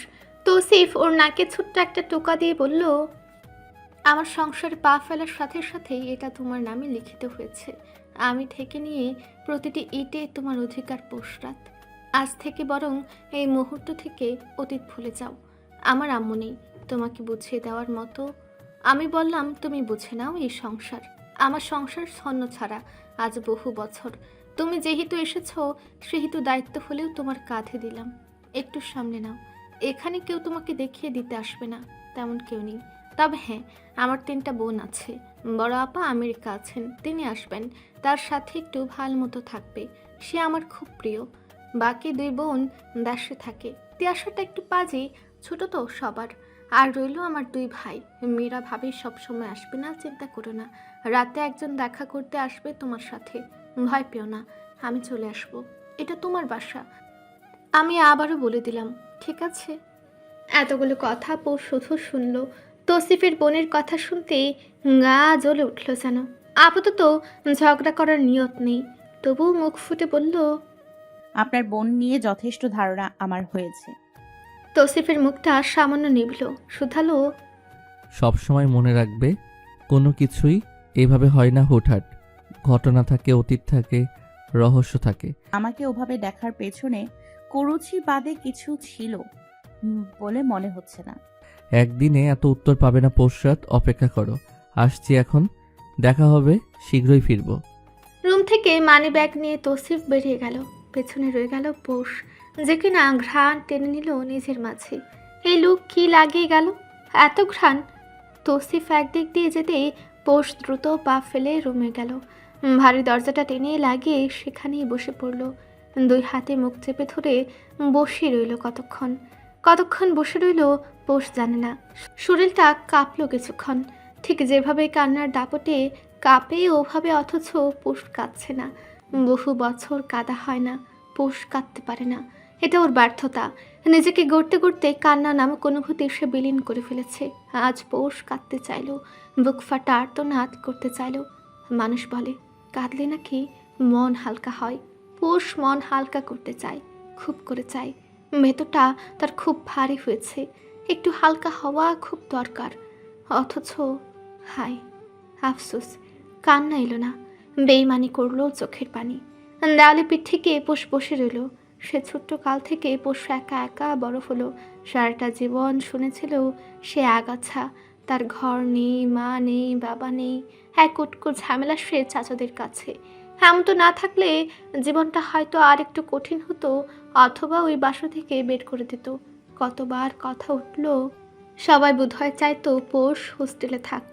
তৌসিফ ওর নাকে ছোট্ট একটা টোকা দিয়ে বলল, আমার সংসারে পা ফেলার সাথে সাথেই এটা তোমার নামে লিখিত হয়েছে। আমি থেকে নিয়ে প্রতিটি ইটে তোমার অধিকার পোষরাত। আজ থেকে বরং এই মুহূর্ত থেকে অতীত ভুলে যাও। আমার আম্মু নেই তোমাকে বুঝিয়ে দেওয়ার মতো। আমি বললাম তুমি বুঝে নাও এই সংসার। আমার সংসার ছন্ন ছাড়া আজ বহু বছর। তুমি যেহেতু এসেছো সেহেতু দায়িত্ব হলেও তোমার কাঁধে দিলাম। একটু সামনে নাও। এখানে কেউ তোমাকে দেখিয়ে দিতে আসবে না, তেমন কেউ নেই। তবে হ্যাঁ, আমার 3টা বোন আছে। বড় আপা আমেরিকা আছেন, তিনি আসবেন। তার সাথে একটু ভালো মতো থাকবে, সে আমার খুব প্রিয়। বাকি 2 বোন দেশে থাকে। তিয়াশাটা একটু পাজি, ছোট তো সবার। আর রইল আমার 2 ভাই। মীরা ভাবি সবসময় আসবে না, চিন্তা করো না। রাতে একজন দেখা করতে আসবে তোমার সাথে। ভয় পেও না, আমি চলে আসবো। এটা তোমার বাসা। আমি আবারও বলে দিলাম, ঠিক আছে? এতগুলো কথা পৌষ শুধু শুনল। তৌসিফের বোনের কথা শুনতে গা জ্বলে উঠল যেন। আপাতত ঝগড়া করার নিয়ত নেই, তবু মুখ ফুটে বলল, আপনার বোন নিয়ে যথেষ্ট ধারণা আমার হয়েছে। তৌসিফের মুখটা সামান্য নিভল, শুধালো, সব সময় মনে রাখবে, কোনো কিছুই এইভাবে হয় না হুটহাট। ঘটনা থাকে, অতীত থাকে, রহস্য থাকে। আমাকে ওভাবে দেখার পেছনে কুরুচি বাদে কিছু ছিল বলে মনে হচ্ছে না। একদিনে এত উত্তর পাবে না পোষরাত, অপেক্ষা করো। আসছি এখন, দেখা হবে, শীঘ্রই ফিরবো। রুম থেকে মানি ব্যাগ নিয়ে তৌসিফ বেরিয়ে গেল। পেছনে রয়ে গেল পোষ, যে কিনা ঘ্রাণ টেনে নিল নিজের মাঝে। এই লোক কি লাগিয়ে গেল, এত ঘ্রাণ! তৌসিফ একদিক দিয়ে যেতেই পোষ দ্রুত পা ফেলে রুমে গেল। ভারী দরজাটা টেনে লাগিয়ে সেখানেই বসে পড়ল। দুই হাতে মুখ চেপে ধরে বসে রইল কতক্ষণ বসে রইল পোষ জানে না। শরীরটা কাঁপলো কিছুক্ষণ, ঠিক যেভাবে কান্নার দাপটে কাঁপে ওভাবে, অথচ পোষ কাঁদছে না। বহু বছর কাঁদা হয় না, পোষ কাঁদতে পারে না। এটা ওর ব্যর্থতা। নিজেকে গড়তে গড়তে কান্না নামক অনুভূতি সে বিলীন করে ফেলেছে। আজ পোষ কাঁদতে চাইল, বুক ফাটা আর্তনাদ করতে চাইল। মানুষ বলে কাঁদলে নাকি মন হালকা হয়। পোষ মন হালকা করতে চায়, খুব করে চায়। ভেতরটা তার খুব ভারী হয়েছে, একটু হালকা হওয়া খুব দরকার। অথচ হায় আফসোস, কান্না এলো না, বেইমানি করলো চোখের পানি। দেওয়ালে পিঠ থেকে পোষ বসে রইল। সে ছোট্ট কাল থেকে পোষ একা একা বড় হলো। সারাটা জীবন শুনেছিল সে আগাছা, তার ঘর নেই, মা নেই, বাবা নেই, এক উটকো ঝামেলা সে চাচাদের কাছে। এমন তো না থাকলে জীবনটা হয়তো আর একটু কঠিন হতো, অথবা ওই বাসা থেকে বের করে দিত। কতবার কথা উঠল, সবাই বোধহয় চাইতো পোষ হোস্টেলে থাক।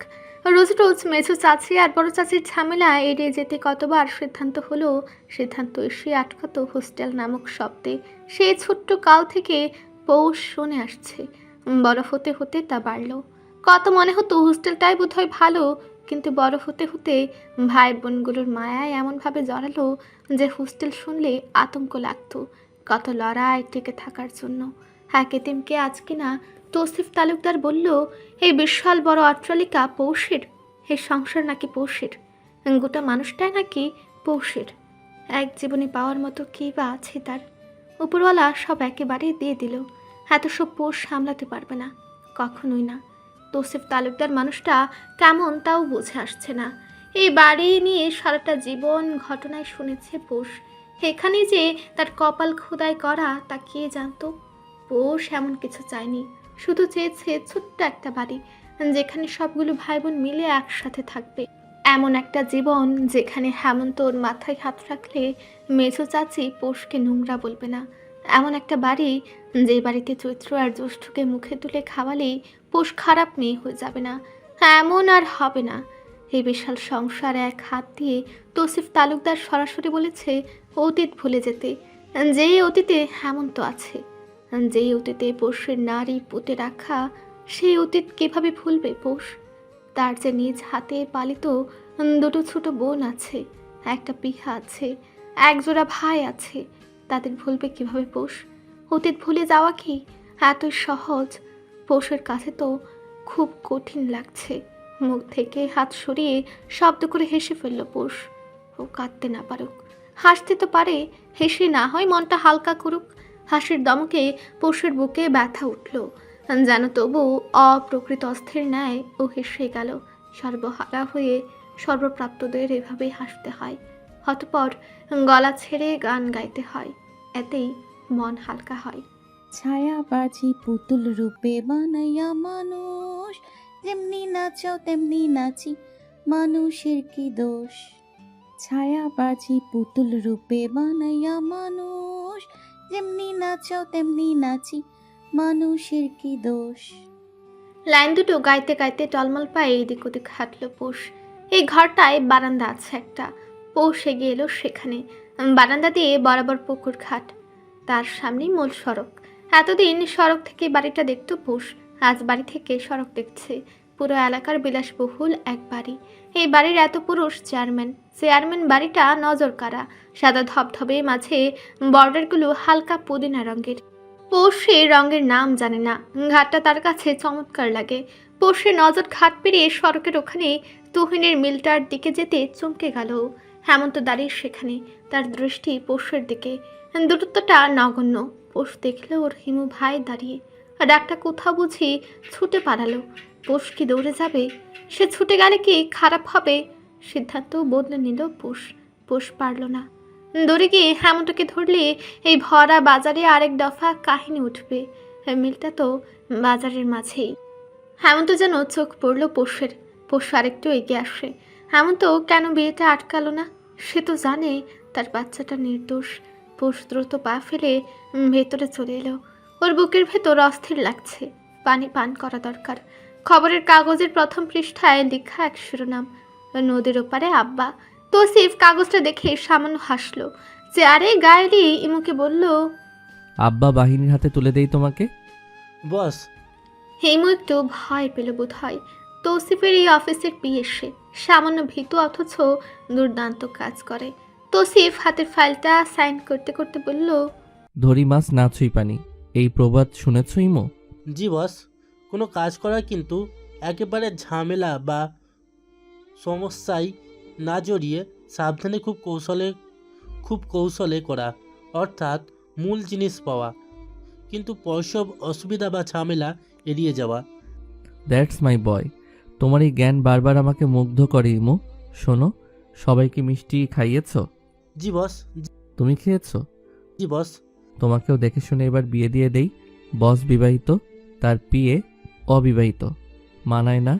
রোজ রোজ মেঝো চাচি আর বড় চাচির ঝামেলা এড়িয়ে যেতে কতবার সিদ্ধান্ত হলো, সিদ্ধান্ত এসে আটকাতো হোস্টেল নামক শব্দে। সেই ছোট্ট কাল থেকে পৌষ শুনে আসছে। বড় হতে হতে তা বাড়ল। কত মনে হতো হোস্টেলটাই বোধহয় ভালো, কিন্তু বড় হতে হতে ভাই বোনগুলোর মায়ায় এমনভাবে জড়ালো যে হোস্টেল শুনলে আতঙ্ক লাগতো। কত লড়াই টিকে থাকার জন্য। এক এতিমকে আজ কিনা তৌসিফ তালুকদার বলল, এই বিশাল বড় অট্টালিকা পৌষের, এই সংসার নাকি পৌষের, গোটা মানুষটাই নাকি পৌষের। এক জীবনে পাওয়ার মতো কী বা আছে তার? উপরওয়ালা সব একেবারে দিয়ে দিল। এত সব পোষ সামলাতে পারবে না, কখনোই না। তৌসিফ তালুকদার মানুষটা কেমন তাও বুঝে আসছে না। এই বাড়ি নিয়ে সারাটা জীবন ঘটনায় শুনেছে পোষ। এখানে যে তার কপাল খোদাই করা তা কে জানতো? পোষ এমন কিছু চায়নি, শুধু চেয়েছে ছোট্ট একটা বাড়ি, যেখানে সবগুলো ভাই বোন মিলে একসাথে থাকবে। এমন একটা জীবন যেখানে হেমন্ত ওর মাথায় হাত রাখলে মেঝো চাচি পোষকে নোংরা বলবে না। এমন একটা বাড়ি যে বাড়িতে চৈত্র আর জ্যৈষ্ঠকে মুখে তুলে খাওয়ালেই পোষ খারাপ মেয়ে হয়ে যাবে না। এমন আর হবে না। এই বিশাল সংসার এক হাত দিয়ে তৌসিফ তালুকদার সরাসরি বলেছে অতীত ভুলে যেতে। যেই অতীতে হেমন্ত আছে, যেই অতীতে পোষের নারী পুঁতে রাখা, সেই অতীত কিভাবে ভুলবে পোষ? তার যে নিজ হাতে পালিত দুটো ছোট বোন আছে, একটা পিহা আছে, একজোড়া ভাই আছে, তাদের ভুলবে কিভাবে পোষ? অতীত ভুলে যাওয়া কি এতই সহজ? পোষের কাছে তো খুব কঠিন লাগছে। মুখ থেকে হাত সরিয়ে শব্দ করে হেসে ফেলল পোষ। ও কাঁদতে না পারুক, হাসতে তো পারে, হেসে না হয় মনটা হালকা করুক। হাসির দমকে পোষের বুকে ব্যথা উঠল, যেন তবু অপ্রকৃত অস্থির ন্যায় ও হেসে গেল। সর্বহারা হয়ে সর্বপ্রাপ্তদের এভাবেই হাসতে হয়, অতঃপর গলা ছেড়ে গান গাইতে হয়, এতেই মন হালকা হয়। ছায়াবাজি পুতুল রূপে বানাইয়া মানুষ, যেমনি নাচাও তেমনি নাচি, মানুষের কি দোষ? ছায়াবাজি পুতুল রূপে বানাইয়া মানুষ, যেমনি নাচাও তেমনি নাচি, মানুষের কি দোষ? লাইন দুটো গাইতে গাইতে টলমল পায়ে এদিক ওদিক হাঁটল পোষ। এই ঘরটায় বারান্দা আছে একটা। পোষ এগিয়ে এলো সেখানে। বারান্দা দিয়ে বরাবর পুকুর ঘাট, তার সামনেই মূল সড়ক। এতদিন সড়ক থেকে বাড়িটা দেখতো পোষ, আজ বাড়ি থেকে সড়ক দেখছে। পুরো এলাকার বিলাসবহুল এক বাড়ি। এই বাড়ির এত পুরুষ চেয়ারম্যান বাড়িটা নজর কাড়া, সাদা ধবধবে, মাঝে বর্ডারগুলো হালকা পুদিনা রঙের। পোষে রঙের নাম জানে না, ঘাটটা তার কাছে চমৎকার লাগে। পোষে নজর ঘাট পেরিয়ে সড়কের ওখানে তুহিনের মিলটার দিকে যেতে চমকে গেল। হেমন্ত দাঁড়িয়ে সেখানে, তার দৃষ্টি পোষের দিকে। দূরত্বটা নগণ্য। পোষ দেখল ওর হিমু ভাই দাঁড়িয়ে, ডাকটা কোথাও বুঝি ছুটে পালালো। পোষ কি দৌড়ে যাবে? সে ছুটে গেলে কি খারাপ হবে? সিদ্ধান্ত বদলে নিল পোষ পারল না। দৌড়ে গিয়ে হেমন্তকে ধরলে এই ভরা বাজারে আরেক দফা কাহিনী উঠবে। মিলটা তো বাজারের মাঝেই। হেমন্ত যেন চোখ পড়ল পোষ আরেকটু এগিয়ে আসে। হেমন্ত কেন বিয়েটা আটকালো না? সে তো জানে তার বাচ্চাটা নির্দোষ। পোষ দ্রুত পা ফেলে ভেতরে চলে এলো। ওর বুকের ভেতর অস্থির লাগছে। পানি পান করা দরকার। খবরের কাগজের প্রথম পৃষ্ঠায় লেখা এক শিরোনাম, নদীর ওপারে আব্বা। তৌসিফ কাগজটা দেখে সামান্য হাসলো। চেয়ারে গায়ে দিয়ে ইমুকে বলল, আব্বা বাহিনীর হাতে তুলে দেই তোমাকে। বস, হিমু একটু ভয় পেল বোধ হয়। তৌসিফের এই অফিসের পিএ সে, সামান্য ভীতু অথচ দুর্দান্ত কাজ করে। তৌসিফ হাতের ফাইলটা সাইন করতে করতে বলল, ধরি মাছ না ছুঁই পানি, এই প্রবাদ শুনেছ ইমো? জি বস। কোনো কাজ করা কিন্তু একেবারে ঝামেলা বা সমস্যায় না জড়িয়ে সাবধানে খুব কৌশলে করা, অর্থাৎ মূল জিনিস পাওয়া, কিন্তু পরসব অসুবিধা বা ঝামেলা এড়িয়ে যাওয়া। দ্যাটস মাই বয়। তোমার এই জ্ঞান বারবার আমাকে মুগ্ধ করে ইমো। শোনো, সবাইকে মিষ্টি খাইয়েছ? জি বস। তুমি খেয়েছ? জি বস। তোমাকেও দেখে শুনে এবার বিয়ে দিয়ে দেই। বস বিবাহিত, তার পিএ অবিবাহিত, মানায় না?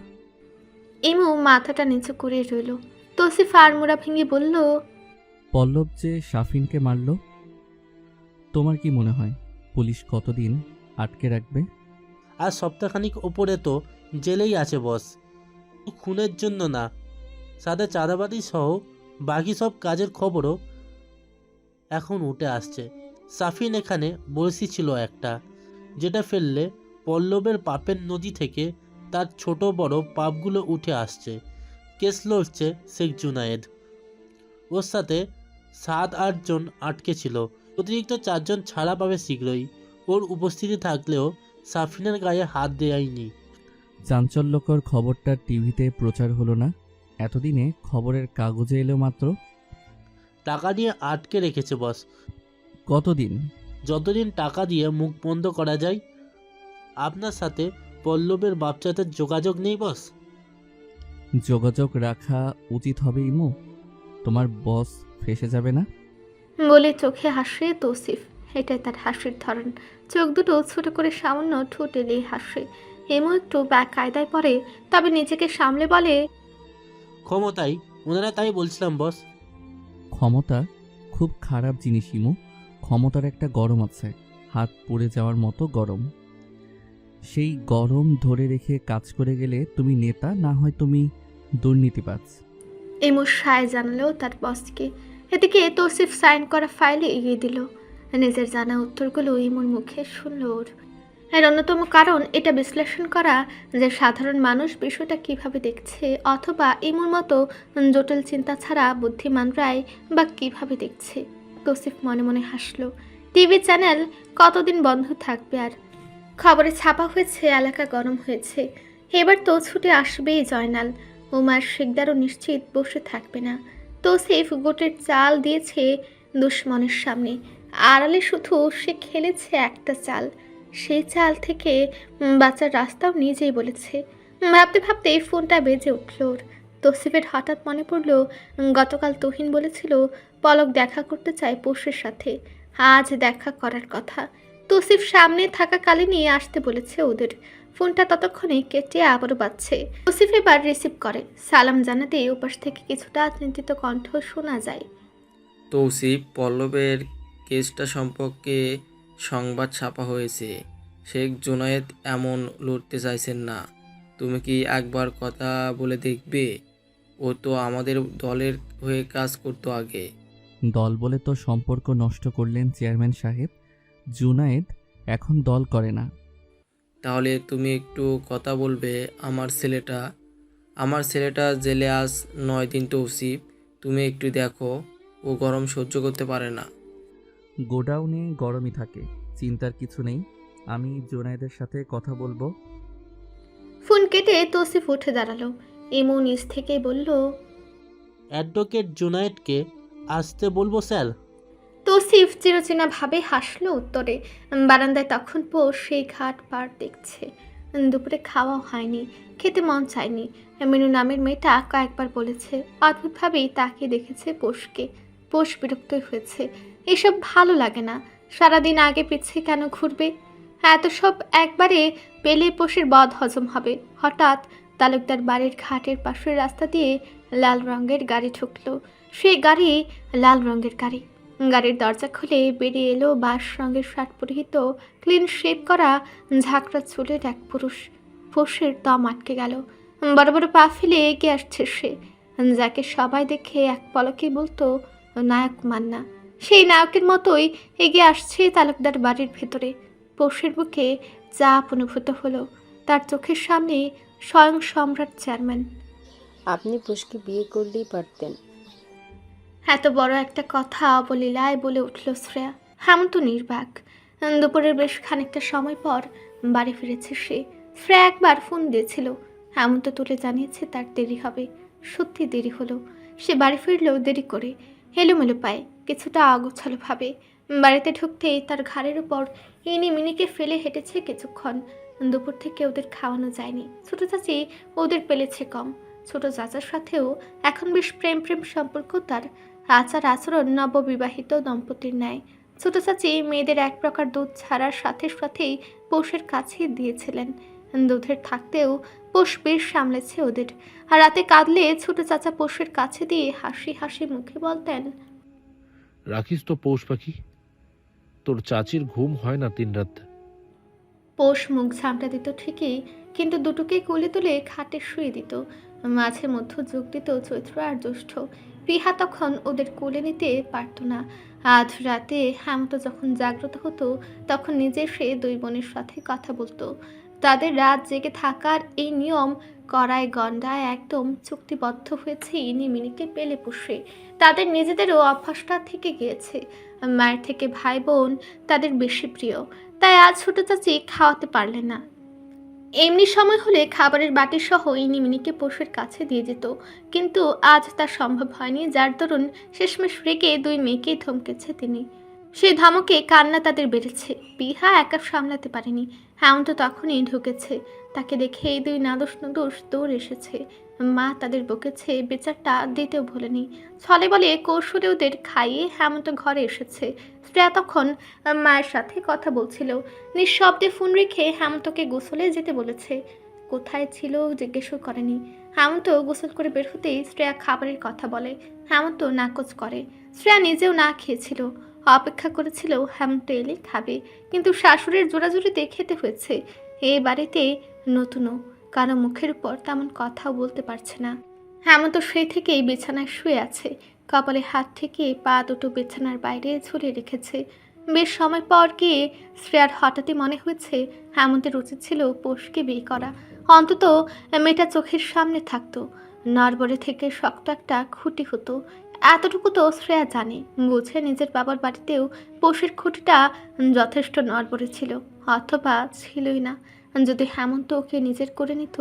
ইমু মাথাটা নিচু করে রইল। তৌসিফ আড়মোড়া ভেঙে বলল, পল্লব যে শাফিনকে মারল, তোমার কি মনে হয় পুলিশ কতদিন আটকে রাখবে? আর সপ্তাহখানিক ওপরে তো জেলেই আছে বস। খুনের জন্য না, সাথে চাঁদাবাদি সহ বাকি সব কাজের খবরও এখন উঠে আসছে। সাফিন এখানে বড়শি ছিল একটা, যেটা ফেললে পল্লবের পাপের নদী থেকে তার ছোট বড় পাপগুলো উঠে আসছে। কেস লড়ছে শেখ জুনায়েদ। ওর সাথে 7-8 জন আটকে ছিল, অতিরিক্ত 4 জন ছাড়া পাবে শীঘ্রই। ওর উপস্থিতি থাকলেও সাফিনের গায়ে হাত দেয়নি। চাঞ্চল্যকর খবরটা টিভিতে প্রচার হলো না? এতদিনে খবরের কাগজে এলো মাত্র। টাকা নিয়ে আটকে রেখেছে বস। কতদিন? যতদিন টাকা দিয়ে মুখ বন্ধ করা যায়। আপনার সাথে পল্লবের বাচ্চাদের যোগাযোগ নেই বস? যোগাযোগ রাখা উচিত হবে ইমু, তোমার বস ফেসে যাবে না? বলে চোখে হাসে তৌসিফ। এটাই তার হাসির ধরন। চোখ দুটো ছোট করে সামান্য ঠোঁট এলিয়ে হাসে। হেমু একটু কায়দায় পড়ে, তবে নিজেকে সামলে বলে, ক্ষমতাই ওনারা, তাই বলছিলাম বস। ক্ষমতা খুব খারাপ জিনিস ইমু। ক্ষমতার একটা গরম আছে, হাত পুড়ে যাওয়ার মতো গরম। সেই গরম ধরে রেখে কাজ করে গেলে তুমি নেতা, না হয় তুমি দুর্নীতিবাজ। এমু সায় জানালো তার বসকে। এদিকে তৌসিফ সাইন করা ফাইলে এগিয়ে দিল। নিজের জানা উত্তরগুলো ইমুর মুখে শুনল ওর। এর অন্যতম কারণ এটা বিশ্লেষণ করা যে সাধারণ মানুষ বিষয়টা কিভাবে দেখছে, অথবা ইমুর মতো জটিল চিন্তা ছাড়া বুদ্ধিমানরাই বা কিভাবে দেখছে। তৌসিফ মনে মনে হাসলো। টিভি চ্যানেল কতদিন বন্ধ থাকবে আর? খবরে ছাপা হয়েছে এলাকা গরম হয়েছে। এবার তো ছুটে আসবেই জয়নাল। ওমার শিকদারও নিশ্চিত বসে থাকবে না। তৌসিফ গোটের চাল দিয়েছে দুশ্মনের সামনে, আড়ালে শুধু সে খেলেছে একটা চাল। সেই চাল থেকে বাঁচার রাস্তাও নিজেই বলেছে। ভাবতে ভাবতে এই ফোনটা বেজে উঠল ওর। তৌসিফের হঠাৎ মনে পড়ল গতকাল তুহিন বলেছিল পলক দেখা করতে চায় পোষের সাথে। আজ দেখা করার কথা। তৌসিফ সামনে থাকাকালীনই আসতে বলেছে ওদের। ফোনটা ততক্ষণে কেটে আবারও বাজছে। তৌসিফ এবার রিসিভ করে। সালাম জানাতে ওপাশ থেকে কিছুটা চিন্তিত কণ্ঠ শোনা যায়। তৌসিফ, পল্লবের কেসটা সম্পর্কে সংবাদ ছাপা হয়েছে। শেখ জুনায়েদ এমন লড়তে চাইছেন না। তুমি কি একবার কথা বলে দেখবে? ও তো আমাদের দলের হয়ে কাজ করতো আগে। দল বলে তো সম্পর্ক নষ্ট করলেন চেয়ারম্যান সাহেব। জুনায়েদ এখন দল করে না। তাহলে তুমি একটু কথা বলবে? আমার ছেলেটা জেলে আজ 9 দিন। তৌসিফ, তুমি একটু দেখো, ও গরম সহ্য করতে পারে না। গোডাউনে গরমই থাকে, চিন্তার কিছু নেই। আমি জুনায়েদের সাথে কথা বলবো। ফোন কেটে তৌসিফ উঠে দাঁড়ালো। ইমু নিজ থেকে বলল, অ্যাডভোকেট জুনায়েদকে আসতে বলবো স্যার। তৌসিফ চিরচেনা ভাবে হাসলো উত্তরে। বারান্দায় তখন পোষ সেই ঘাট পার দেখছে। দুপুরে খাওয়াও হয়নি, খেতে মন চায়নি। মিনু নামের মেয়েটা কয়েকবার বলেছে। অদ্ভুতভাবেই তাকিয়ে দেখেছে পোষকে। পোষ বিরক্ত হয়েছে। এসব ভালো লাগে না। সারাদিন আগে পিছিয়ে কেন ঘুরবে? এত সব একবারে পেলে পোষের বদ হজম হবে। হঠাৎ তালুকদার বাড়ির ঘাটের পাশের রাস্তা দিয়ে লাল রঙের গাড়ি ঢুকলো। সেই গাড়ি লাল রঙের গাড়ি। গাড়ির দরজা খুলে বেরিয়ে এলো বাঁশ রঙের শার্ট পরিহিত, ক্লিন শেভ করা, ঝাঁকড়া চুলের এক পুরুষ। পোষের দম আটকে গেল। বড় বড় পা ফেলে এগিয়ে আসছে সে, যাকে সবাই দেখে এক পলকে বলতো নায়ক মান্না। সেই নায়কের মতোই এগিয়ে আসছে তালুকদার বাড়ির ভেতরে। পোষের বুকে চাপ অনুভূত হলো। তার চোখের সামনে স্বয়ং সম্রাট চেয়ারম্যান। আপনি পোষকে বিয়ে করলেই পারতেন। এত বড় একটা কথা অবলীলায় বলে উঠল শ্রেয়া। হেমন্ত নির্বাক। দুপুরের বেশ খানিকটা সময় পর বাড়ি ফিরেছে সে। শ্রেয়া একবার ফোন দিয়েছিল। হেমন্ত তুলে জানিয়েছে তার দেরি হবে। সত্যি দেরি হলো। সে বাড়ি ফিরলেও দেরি করে, এলোমেলো পায়, কিছুটা অগোছালো ভাবে। বাড়িতে ঢুকতেই তার ঘাড়ের উপর ইনি মিনিকে ফেলে হেঁটেছে কিছুক্ষণ। দুপুর থেকে ওদের খাওয়ানো যায়নি। ছোট চাচি ওদের পেলেছে কম। ছোট চাচার সাথেও এখন বেশ প্রেম প্রেম সম্পর্ক তার। আচার আচরণ নববিবাহিত দম্পতির ন্যায়। ছোট চাচি মেয়েদের এক প্রকার দুধ ছাড়ার সাথে সাথেই পোষের কাছে দিয়েছিলেন। দুধের থাকতেও পোষ বেশ সামলেছে ওদের। আর রাতে কাঁদলে ছোট চাচা পোষের কাছে দিয়ে হাসি হাসি মুখে বলতেন, রাখিস তো পৌষ পাখি, তোর চাচির ঘুম হয় না 3 রাত। পোষ মুখ ঝামটা দিত ঠিকই, কিন্তু দুটোকে কোলে তুলে খাটে শুয়ে দিত। মাঝে মধ্য যোগ দিত চৈত্র আর জ্যৈষ্ঠ। পিহা তখন ওদের কোলে নিতে পারত না। আজ রাতে হেমন্ত যখন জাগ্রত হতো তখন নিজে সে 2 বোনের সাথে কথা বলতো। তাদের রাত জেগে থাকার এই নিয়ম কড়ায় গন্ডায় একদম চুক্তিবদ্ধ হয়েছে ইনি মিনিকে পেলে পুষে। তাদের নিজেদেরও অভ্যাসটা থেকে গিয়েছে। মায়ের থেকে ভাই বোন তাদের বেশি প্রিয়। তাই আজ ছোট চাচি খাওয়াতে পারলেন না। এমনি সময় হলে খাবারের বাটি সহ ইনিমিনিকে পোষের কাছে দিয়ে যেত, কিন্তু আজ তা সম্ভব হয়নি। যার দরুন শেষমেশ রেগে 2 মেয়েকেই ধমকেছে তিনি। সেই ধমকে কান্না তাদের বেড়েছে। পিহা একা সামলাতে পারেনি। হেমন্ত তখনই ঢুকেছে। তাকে দেখে এই 2 নাদোষ নুদোষ দৌড় এসেছে। মা তাদের বকেছে, বিচারটা দিতেও ভোলেনি। ছলে বলে কৌশলে ওদের খাইয়ে হেমন্ত ঘরে এসেছে। শ্রেয়া তখন মায়ের সাথে কথা বলছিল। নিঃশব্দে ফোন রেখে হেমন্তকে গোসলে যেতে বলেছে। কোথায় ছিল জিজ্ঞেসও করেনি। হেমন্ত গোসল করে বের হতেই শ্রেয়া খাবারের কথা বলে। হেমন্ত নাকচ করে। শ্রেয়া নিজেও না খেয়েছিল। অপেক্ষা করেছিল হেমন্ত এলে খাবে, কিন্তু শাশুড়ির জোড়াজুড়িতে খেতে হয়েছে। এ বাড়িতে নতুনও কারো মুখের উপর তেমন কথাও বলতে পারছে না। হেমন্ত সেই থেকেই বিছানায় শুয়ে আছে। কপালে হাত থেকে পা দুটো বিছানার বাইরে ঝুলিয়ে রেখেছে। বেশ সময় পর গিয়ে শ্রেয়ার হঠাৎই মনে হয়েছে হেমন্তের উচিত ছিল পোষকে বিয়ে করা। অন্তত মেয়েটা চোখের সামনে থাকতো। নড়বড়ে থেকে শক্ত একটা খুঁটি হতো। এতটুকু তো শ্রেয়া জানে, বুঝে নিজের বাবার বাড়িতেও পোষের খুঁটিটা যথেষ্ট নড়বড়ে ছিল, অথবা ছিলই না। যদি হেমন্ত ওকে নিজের করে নিত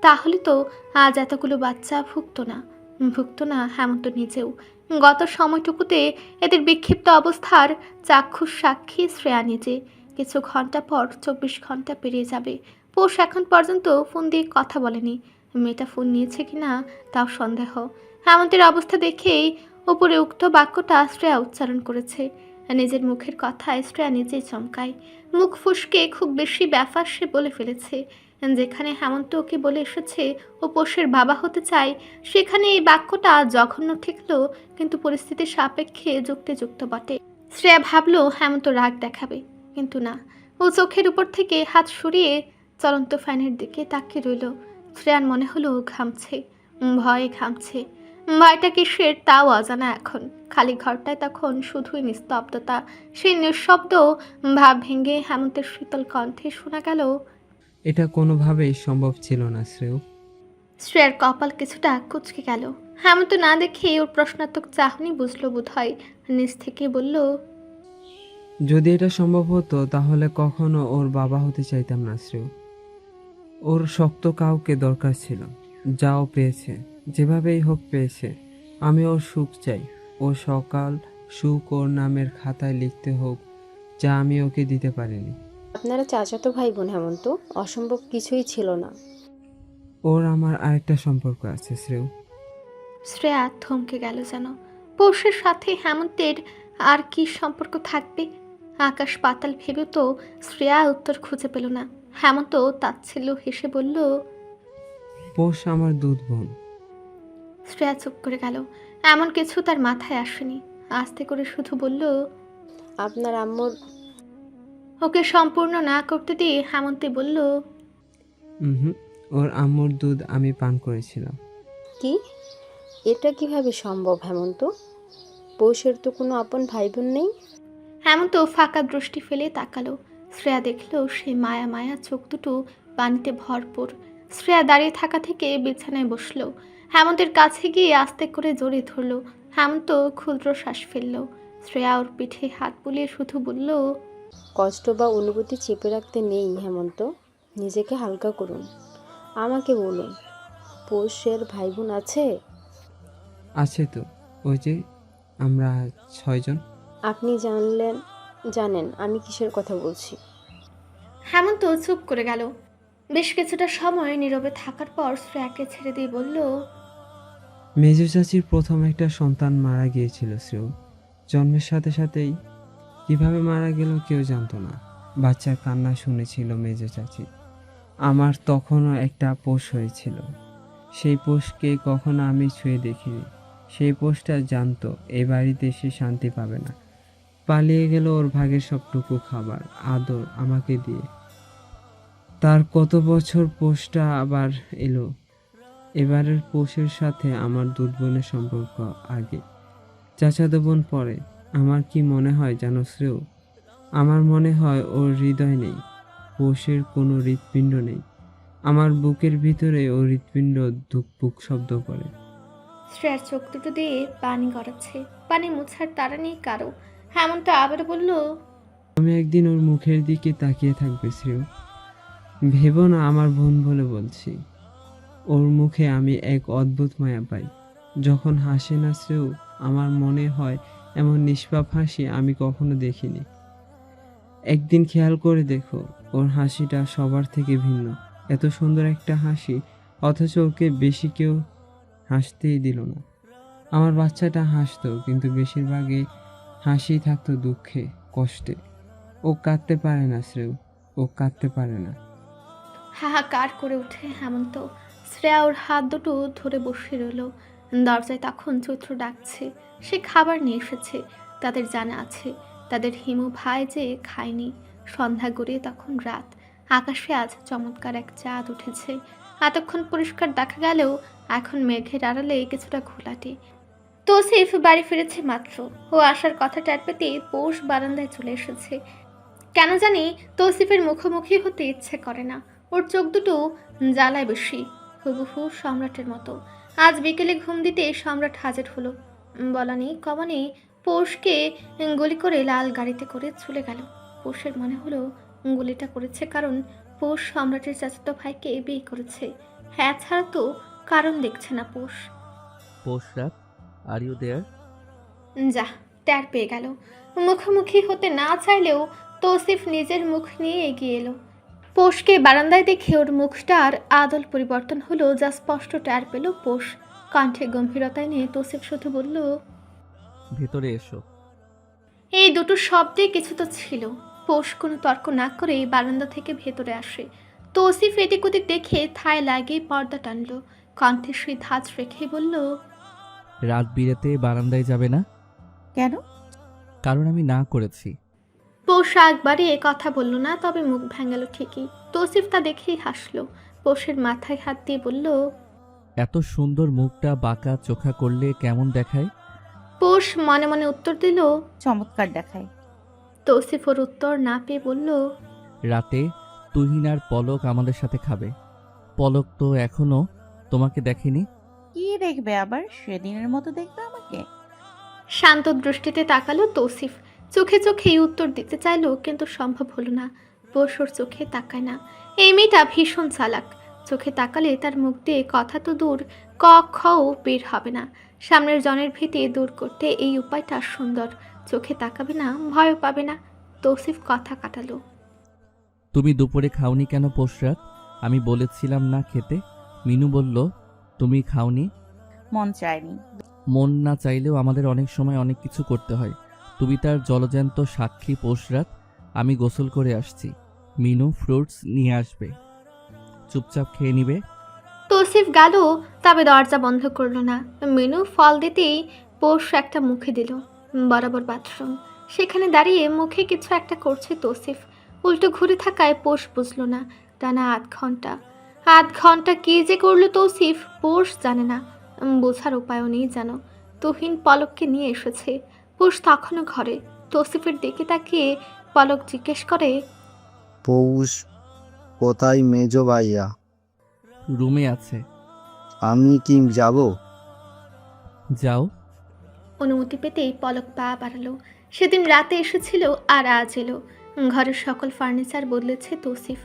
তাহলে তো আজ এতগুলো বাচ্চা ভুগতো না হেমন্ত নিজেও। গত সময়টুকুতে এদের বিক্ষিপ্ত অবস্থার চাক্ষুষ সাক্ষী শ্রেয়া নিজে। কিছু ঘন্টা পর 24 ঘন্টা পেরিয়ে যাবে। পোষ এখন পর্যন্ত ফোন দিয়ে কথা বলেনি। মেয়েটা ফোন নিয়েছে কিনা তাও সন্দেহ। হেমন্তের অবস্থা দেখেই উপরে উক্ত বাক্যটা শ্রেয়া উচ্চারণ করেছে। নিজের মুখের কথায় শ্রেয়া নিজেই চমকায়। মুখ ফুসকে খুব বেশি ব্যাপার সে বলে ফেলেছে। যেখানে হেমন্ত ওকে বলে এসেছে ও পোষের বাবা হতে চায়, সেখানে এই বাক্যটা জঘন্য ঠেকলো, কিন্তু পরিস্থিতির সাপেক্ষে যুক্তিযুক্ত বটে। শ্রেয়া ভাবলো হেমন্ত রাগ দেখাবে, কিন্তু না। ও চোখের উপর থেকে হাত সরিয়ে চলন্ত ফ্যানের দিকে তাকিয়ে রইল। শ্রেয়ার মনে হলো ঘামছে, ভয়ে ঘামছে। ভয়টা কিসের তাও অজানা এখন। খালি ঘরটায় তখন শুধুই নিস্তব্ধতা। সেই নিঃশব্দ ভাব ভেঙে হেমন্তের শীতল কণ্ঠে শোনা গেল, এটা কোনোভাবেই সম্ভব ছিল না শ্রেয়। শ্রেয়ার কপাল কিছুটা কুঁচকে গেল। হেমন্ত না দেখে ওর প্রশ্নাত্মক চাহনি বুঝলো বোধহয়। নিজ থেকে বলল, যদি এটা সম্ভব হতো তাহলে কখনো ওর বাবা হতে চাইতাম না শ্রেয়। ওর শক্ত কাউকে দরকার ছিল, যাও পেয়েছে, যেভাবেই হোক পেয়েছে। আমি ওর সুখ চাই। ও সকাল সুখ ওর নামের খাতায় লিখতে হোক, যা আমি ওকে দিতে পারিনি। আপনারা চাচাতো ভাই বোন হেমন্ত, অসম্ভব কিছুই ছিল না। ওর আমার আরেকটা সম্পর্ক আছে শ্রেয়। শ্রেয়া থমকে গেল যেন। পৌষের সাথে হেমন্তের আর কি সম্পর্ক থাকবে? আকাশ পাতাল ভেবে তো শ্রেয়া উত্তর খুঁজে পেল না। হেমন্ত তাচ্ছিল্য হেসে বলল, পৌষ আমার দুধ বোন। শ্রেয়া চুপ করে গেল। এমন কিছু তার মাথায় আসেনি। আস্তে করে শুধু বলল, আপনার আম্মুর ওকে সম্পূর্ণ না করতে দিয়ে হেমন্তী বলল, হুম, ওর আম্মুর দুধ আমি পান করেছিলাম। কি? এটা কিভাবে সম্ভব হেমন্ত? পৌষের তো কোনো আপন ভাই বোন নেই। হেমন্ত ফাঁকা দৃষ্টি ফেলে তাকালো। শ্রেয়া দেখল সেই মায়া মায়া চোখ দুটো পানিতে ভরপুর। শ্রেয়া দাঁড়িয়ে থাকা থেকে বিছানায় বসলো। হেমন্তের কাছে গিয়ে আস্তে করে জড়িয়ে ধরল। হেমন্ত ক্ষুদ্র শ্বাস ফেলল। শ্রেয়া ওর পিঠে হাত বুলিয়ে শুধু বলল, কষ্ট বা অনুভূতি চেপে রাখতে নেই হেমন্ত, নিজেকে হালকা করুন। আমাকে বলুন, পৌষের ভাই বোন আছে? আছে তো, ওই যে আমরা 6 জন। আপনি জানেন আমি কিসের কথা বলছি? হেমন্ত চুপ করে গেল। বেশ কিছুটা সময় নীরবে থাকার পর শ্রেয়াকে ছেড়ে দিয়ে বলল, মেজো চাচির প্রথম একটা সন্তান মারা গিয়েছিল শ্রেয়। জন্মের সাথে সাথেই কিভাবে মারা গেল কেউ জানতো না। বাচ্চার কান্না শুনেছিল মেজো চাচি। আমার তখনও একটা পোষ হয়েছিল। সেই পোষকে কখনো আমি ছুঁয়ে দেখিনি। সেই পোষটা জানতো এই বাড়িতে সে শান্তি পাবে না। পালিয়ে গেল ওর ভাগের সবটুকু খাবার আদর আমাকে দিয়ে। তার কত বছর পোষটা আবার এলো। এবারের পোষের সাথে আমার দুধ বোনের সম্পর্ক আগে, চাচাতো বোন পরে। আমার কি মনে হয় জানো শ্রেয়? আমার মনে হয় ওর হৃদয় নেই, পোষের কোনো হৃৎপিণ্ড নেই। আমার বুকের ভিতরে ও হৃৎপিণ্ড ধুকপুক শব্দ করে। শ্রেয়ার চোখ দুটো দিয়ে পানি গড়াচ্ছে। পানি মুছার তাড়া নেই কারো। হেমন্ত আবার বলল, আমি একদিন ওর মুখের দিকে তাকিয়ে থাকবে শ্রেয়। ভেবো না আমার বোন বলে বলছি। ওর মুখে আমি এক অদ্ভুত মায়া পাই। যখন হাসে না শ্রেয়, আমার মনে হয় এমন নিষ্পাপ হাসি আমি কখনো দেখিনি। একদিন খেয়াল করে দেখো, ওর হাসিটা সবার থেকে ভিন্ন। এত সুন্দর একটা হাসি, অথচ ওকে বেশি কেউ হাসতেই দিল না। আমার বাচ্চাটা হাসতো, কিন্তু বেশিরভাগই হাসি থাকতো দুঃখে, কষ্টে। ও কাঁদতে পারে না শ্রেয়, ও কাঁদতে পারে না। হাহাকার করে ওঠে হেমন্ত। শ্রেয়া ওর হাত দুটো ধরে বসে রইল। দরজায় তখন চৈত্র ডাকছে। সে খাবার নিয়ে এসেছে। তাদের জানা আছে তাদের হিমু ভাই যে খায়নি। সন্ধ্যা গড়িয়ে তখন রাত। আকাশে আজ চমৎকার এক চাঁদ উঠেছে। এতক্ষণ পরিষ্কার দেখা গেলেও এখন মেঘের আড়ালে কিছুটা ঘোলাটে। তৌসিফ বাড়ি ফিরেছে মাত্র। ও আসার কথা টের পেতে পৌষ বারান্দায় চলে এসেছে। কেন জানি তৌসিফের মুখোমুখি হতে ইচ্ছে করে না। ওর চোখ দুটো জ্বালায় বেশি, হুবহু সম্রাটের মতো। আজ বিকেলে ঘুম দিতে সম্রাট হাজির হলো। বলা নেই কমা নেই, পৌষকে গুলি করে লাল গাড়িতে করে চলে গেল। পৌষের মনে হলো গুলিটা করেছে কারণ পৌষ সম্রাটের চাচাতো ভাইকে বিয়ে করেছে। হ্যাঁ ছাড়া তো কারণ দেখছে না পৌষ। পোশরাত, আর ইউ দেয়ার? যা, ট্যার পেয়ে গেল। মুখোমুখি হতে না চাইলেও তৌসিফ নিজের মুখ নিয়ে এগিয়ে এলো। পৌষকে বারান্দায় দেখে ওর মুখটার আদল পরিবর্তন হলো, যা স্পষ্ট ট্যার পেল পৌষ। কণ্ঠে গম্ভীরতায় নিয়ে তৌসিফ শুধু বলল, ভেতরে এসো। এই দুটো শব্দে কিছু তো ছিল। পৌষ কোনো তর্ক না করে বারান্দা থেকে ভেতরে আসে। তৌসিফ এদিক ওদিক দেখে থায় লাগিয়ে পর্দা টানলো। কণ্ঠে সে ধাঁচ রেখে বলল, রাত বিরেতে বারান্দায় যাবে না। কেন? কারণ আমি না করেছি। পৌষ একবারে এ কথা বলল না, তবে মুখ ভেঙাল ঠিকই। তৌসিফ তা দেখেই হাসলো। পৌষের মাথায় হাত দিয়ে বলল, এত সুন্দর মুখটা বাঁকা চোখা করলে কেমন দেখায়? পৌষ মনে মনে উত্তর দিল, চমৎকার দেখায়। তৌসিফ ওর উত্তর না পেয়ে বলল, রাতে তুহিন আর পলক আমাদের সাথে খাবে। পলক তো এখনো তোমাকে দেখেনি। কি দেখবে আবার? সেদিনের মতো দেখবে আমাকে? শান্ত দৃষ্টিতে তাকালো তৌসিফ। চোখে চোখেই উত্তর দিতে চাইলো, কিন্তু সম্ভব হলো না। পৌষ ওর চোখে তাকায় না। এই মেয়েটা ভীষণ চালাক। চোখে তাকালে তার মুখ দিয়ে কথা তো দূর, ক খও বের হবে না। সামনের জনের ভীতি দূর করতে এই উপায়টা সুন্দর। চোখে তাকাবে না, ভয়ও পাবে না। তৌসিফ কথা কাটালো, তুমি দুপুরে খাওনি কেন পোশরাত? আমি বলেছিলাম না খেতে। মিনু বলল তুমি খাওনি। মন চায়নি। মন না চাইলেও আমাদের অনেক সময় অনেক কিছু করতে হয়। তুমি তার জলজ্যান্ত সাক্ষী পোশরাত। আমি গোসল করে আসছি। মিনু ফ্রুটস নিয়ে আসবে, চুপচাপ খেয়ে নিবে। তৌসিফ গেল, তবে দরজা বন্ধ করলো না। মিনু ফল দিতেই পোষ একটা মুখে দিল। বরাবর বাথরুম, সেখানে দাঁড়িয়ে মুখে কিছু একটা করছে তৌসিফ। উল্টো ঘুরে থাকায় পোষ বুঝলো না। টানা আধ ঘন্টা কি যে করলো তৌসিফ পোষ জানে না, বোঝার উপায়ও নেই যেন। তুহিন পলককে নিয়ে এসেছে। পোষ তখনও ঘরে। তৌসিফের দিকে তাকিয়ে পলক জিজ্ঞেস করে, পৌষ কোথায় মেজো ভাইয়া? রুমে আছে। আমি কি যাব? যাও। অনুমতি পেতেই পলক পা বাড়ালো। সেদিন রাতে এসেছিল আর আজ এলো। ঘরের সকল ফার্নিচার বদলেছে তৌসিফ।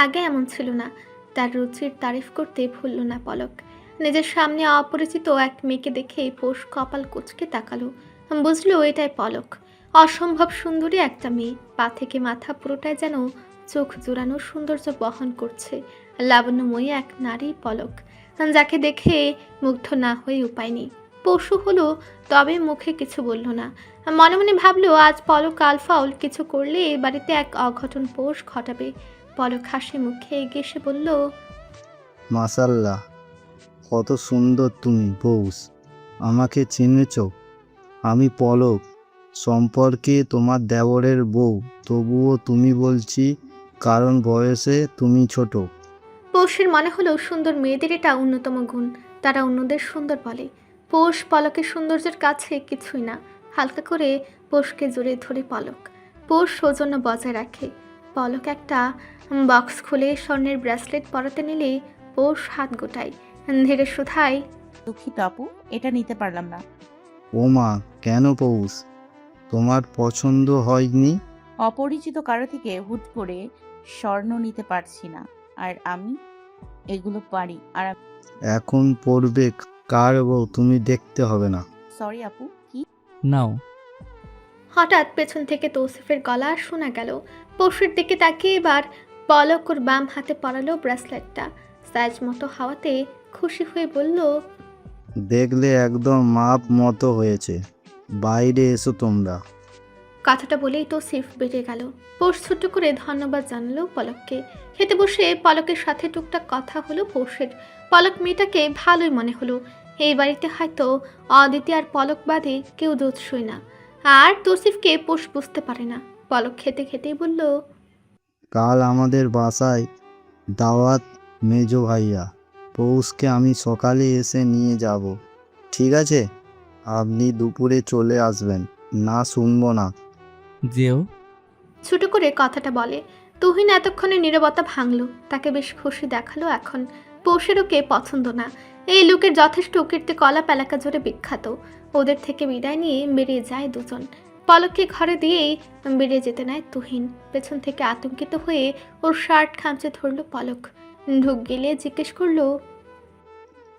আগে এমন ছিল না। তার রুচির তারিফ করতে ভুলল না পলক। নিজের সামনে অপরিচিত এক মেয়েকে দেখে পোষ কপাল কুঁচকে তাকালো। বুঝলো এটাই পলক। অসম্ভব সুন্দরী একটা মেয়ে, পা থেকে মাথা পুরোটাই যেন চোখ জোড়ানো সৌন্দর্য বহন করছে। লাবণ্যময়ী এক নারী পলক, যাকে দেখে মুগ্ধ না হয়ে উপায় নেই। পশু হলো, তবে মুখে কিছু বলল না। মনে মনে ভাবলো আজ পলক আলফাউল কিছু করলে এ বাড়িতে এক অঘটন পোষ ঘটাবে। পলক হাসি মুখে এগিয়ে এসে বলল, মাশাল্লাহ, কত সুন্দর তুমি পৌষ। আমাকে চিনেছ? আমি পলক, সম্পর্কে তোমার দেওরের বউ। তবুও তুমি বলছি, কারণ বয়সে তুমি ছোট। পৌষের মনে হলো সুন্দর মেয়েদের এটা অন্যতম গুণ, তারা অন্যদের সুন্দর বলে। পৌষ পলকের সৌন্দর্যের কাছে কিছুই না। হালকা করে পৌষকে জড়িয়ে ধরে পলক। পৌষ সৌজন্য বজায় রাখে। পলক একটা বক্স খুলে স্বর্ণের ব্রেসলেট পরাতে নিলে পৌষ হাত গোটায়। ধীরে শুধায়, দুঃখিত আপু, এটা নিতে পারলাম না। ও মা, কেন পৌষ? তোমার পছন্দ হয়নি? অপরিচিত কারো থেকে হুট করে স্বর্ণ নিতে পারছি না, আর আমি এগুলো পারি। আর এখন পড়বে কার বউ তুমি দেখতে হবে না। সরি আপু, কি? নাও। হঠাৎ পেছন থেকে তৌসিফের গলা শোনা গেল। পৌষের দিকে তাকিয়ে এবার পলক ওর বাম হাতে পরালো ব্রেসলেটটা। সাইজ মতো হাওয়াতে খুশি হয়ে বলল, দেখলে একদম মাপ মতো হয়েছে। বাইরে এসো তোমরা। কথাটা বলেই তৌসিফ বেরিয়ে গেল। পৌষ ছোট করে ধন্যবাদ জানালো পলককে। খেতে বসে পলকের সাথে টুকটাক কথা হলো পৌষের। পলক মেয়েটাকে ভালোই মনে হলো। এই বাড়িতে হয়তো অদিতি আর পলক বাদে কেউ দোষই না। আর তৌসিফকে পৌষ বুঝতে পারে না। পলক খেতে খেতেই বলল, কাল আমাদের বাসায় দাওয়াত মেজো ভাইয়া। পৌষকে আমি সকালে এসে নিয়ে যাব, ঠিক আছে? আপনি দুপুরে চলে আসবেন। না শুনবো না। যেও। ছোট করে কথাটা বলে। তুহিন এতক্ষণে নীরবতা ভাঙল। তাকে বেশ খুশি দেখালো এখন। পৌষের ওকে পছন্দ না। এই লোকের যথেষ্ট কীর্তি কলাপ এলাকা জুড়ে বিখ্যাত। ওদের থেকে বিদায় নিয়ে বেরিয়ে যায় দুজন। পলককে ঘরে দিয়েই বেরিয়ে যেতে নেয় তুহিন। পেছন থেকে আতঙ্কিত হয়ে ওর শার্ট খামচে ধরলো পলক। ঢুক গেলে জিজ্ঞেস করলো,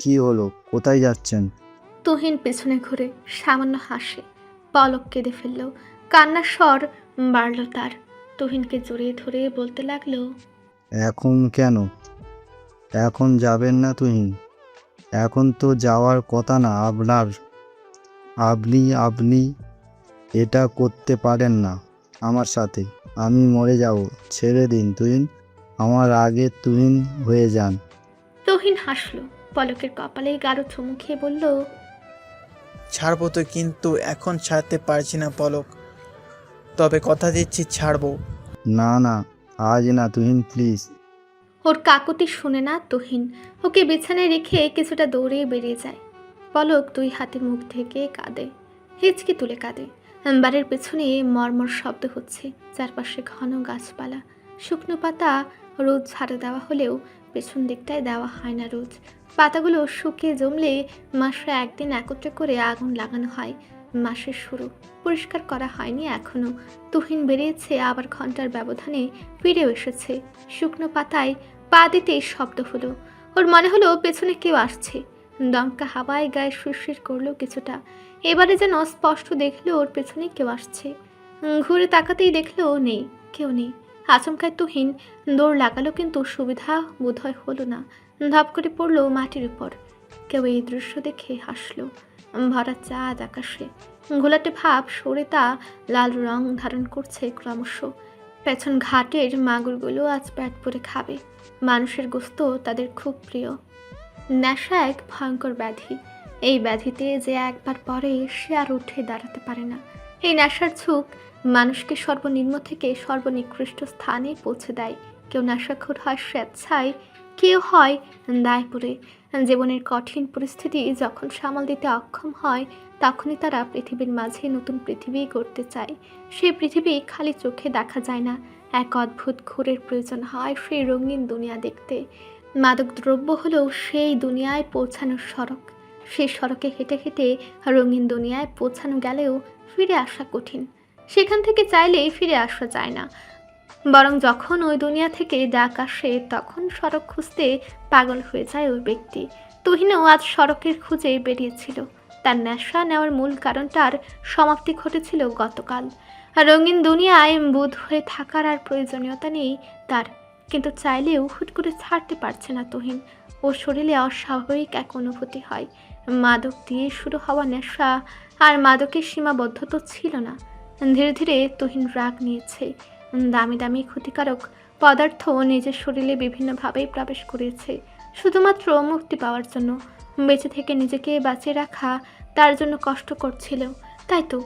কি হলো, কোথায় যাচ্ছেন? তুহিন পেছনে ঘুরে সামান্য হাসে। পলক কেঁদে ফেলল। কান্নার স্বর বাড়ল তার। তুহিনকে জড়িয়ে ধরে বলতে লাগলো, এখন কেন? এখন যাবেন না তুহিন? এখন তো যাওয়ার কথা না আপনার। আপনি এটা করতে পারেন না আমার সাথে। আমি মরে যাব। ছেড়ে দিন তুহিন, আমার আগে তুহিন হয়ে যান। তুহিন হাসলো। পলকের কপালে গাঢ় চুমু খেয়ে বলল, ছাড়বো তো, কিন্তু এখন ছাড়তে পারছি না পলক। তবে কথা দিচ্ছি ছাড়বো। না না, আজ না তুহিন, প্লিজ। ওর কাকুতি শুনে না তুহিন। ওকে বিছানায় রেখে কিছুটা দৌড়ে বেরিয়ে যায়। পলক দুই হাতে মুখ থেকে কাঁদে, হিচকি তুলে কাঁদে। বাড়ির পেছনে মর্মর শব্দ হচ্ছে। চারপাশে ঘন গাছপালা, শুকনো পাতা রোজ ঝাড়ে দেওয়া হলেও পেছন দিকটায় দেওয়া হয় না রোজ। পাতাগুলো শুকিয়ে জমলে মাসে একদিন একত্রে করে আগুন লাগানো হয়। মাসের শুরু, পরিষ্কার করা হয়নি এখনো। তুহিন বেরিয়েছে, আবার ঘন্টার ব্যবধানে ফিরেও এসেছে। শুকনো পাতায় পা দিতে শব্দ হলো। ওর মনে হলো পেছনে কেউ আসছে। দমকা হাওয়ায় গায়ে শিরশির করলো কিছুটা। এবারে যেন স্পষ্ট দেখলো ওর পেছনে কেউ আসছে। ঘুরে তাকাতেই দেখলো নেই, কেউ নেই। আচমকায় তুহিন দৌড় লাগালো, কিন্তু সুবিধা বোধহয় হলো না। ধপ করে পড়লো মাটির উপর। কেউ এই দৃশ্য দেখে হাসলো। ভরা চাঁদ আকাশে ঘোলাটে ভাব সরে তা লাল রং ধারণ করছে ক্রমশ। পেছন ঘাটের মাগুরগুলো আজ পেট ভরে খাবে। মানুষের গোস্ত তাদের খুব প্রিয়। নেশা এক ভয়ঙ্কর ব্যাধি। এই ব্যাধিতে যে একবার পরে সে আর উঠে দাঁড়াতে পারে না। এই নেশার ঝুঁক মানুষকে সর্বনিম্ন থেকে সর্বনিকৃষ্ট স্থানে পৌঁছে দেয়। কেউ নেশাখোর হয় স্বেচ্ছায়, কেউ হয় দায়পুরে। জীবনের কঠিন পরিস্থিতি যখন সামাল দিতে অক্ষম হয়, তখনই তারা পৃথিবীর মাঝে নতুন পৃথিবী গড়তে চায়। সেই পৃথিবী খালি চোখে দেখা যায় না, এক অদ্ভুত ঘোরের প্রয়োজন হয় সেই রঙিন দুনিয়া দেখতে। মাদকদ্রব্য হলো সেই দুনিয়ায় পৌঁছানোর সড়ক। সেই সড়কে হেঁটে হেঁটে রঙিন দুনিয়ায় পৌঁছানো গেলেও ফিরে আসা কঠিন। সেখান থেকে চাইলেই ফিরে আসা যায় না, বরং যখন ওই দুনিয়া থেকে ডাক আসে তখন সড়ক খুঁজতে পাগল হয়ে যায় ওই ব্যক্তি। তুহিনও আজ সড়কের খুঁজে বেরিয়েছিল। তার নেশা নেওয়ার মূল কারণটার সমাপ্তি ঘটেছিল গতকাল। রঙিন দুনিয়ায় বুঁদ হয়ে থাকার আর প্রয়োজনীয়তা নেই তার, কিন্তু চাইলেও হুট করে ছাড়তে পারছে না তুহিন। ওর শরীরে অস্বাভাবিক এক অনুভূতি হয়। মাদক দিয়ে শুরু হওয়া নেশা আর মাদকের সীমাবদ্ধতা ছিল না। ধীরে ধীরে তুহিন রাগ নিয়েছে। দামি দামি ক্ষতিকারক পদার্থ নিজের শরীরে বিভিন্নভাবেই প্রবেশ করেছে শুধুমাত্র মুক্তি পাওয়ার জন্য। বেঁচে থেকে নিজেকে বাঁচিয়ে রাখা তার জন্য কষ্ট করছিল। তাই তো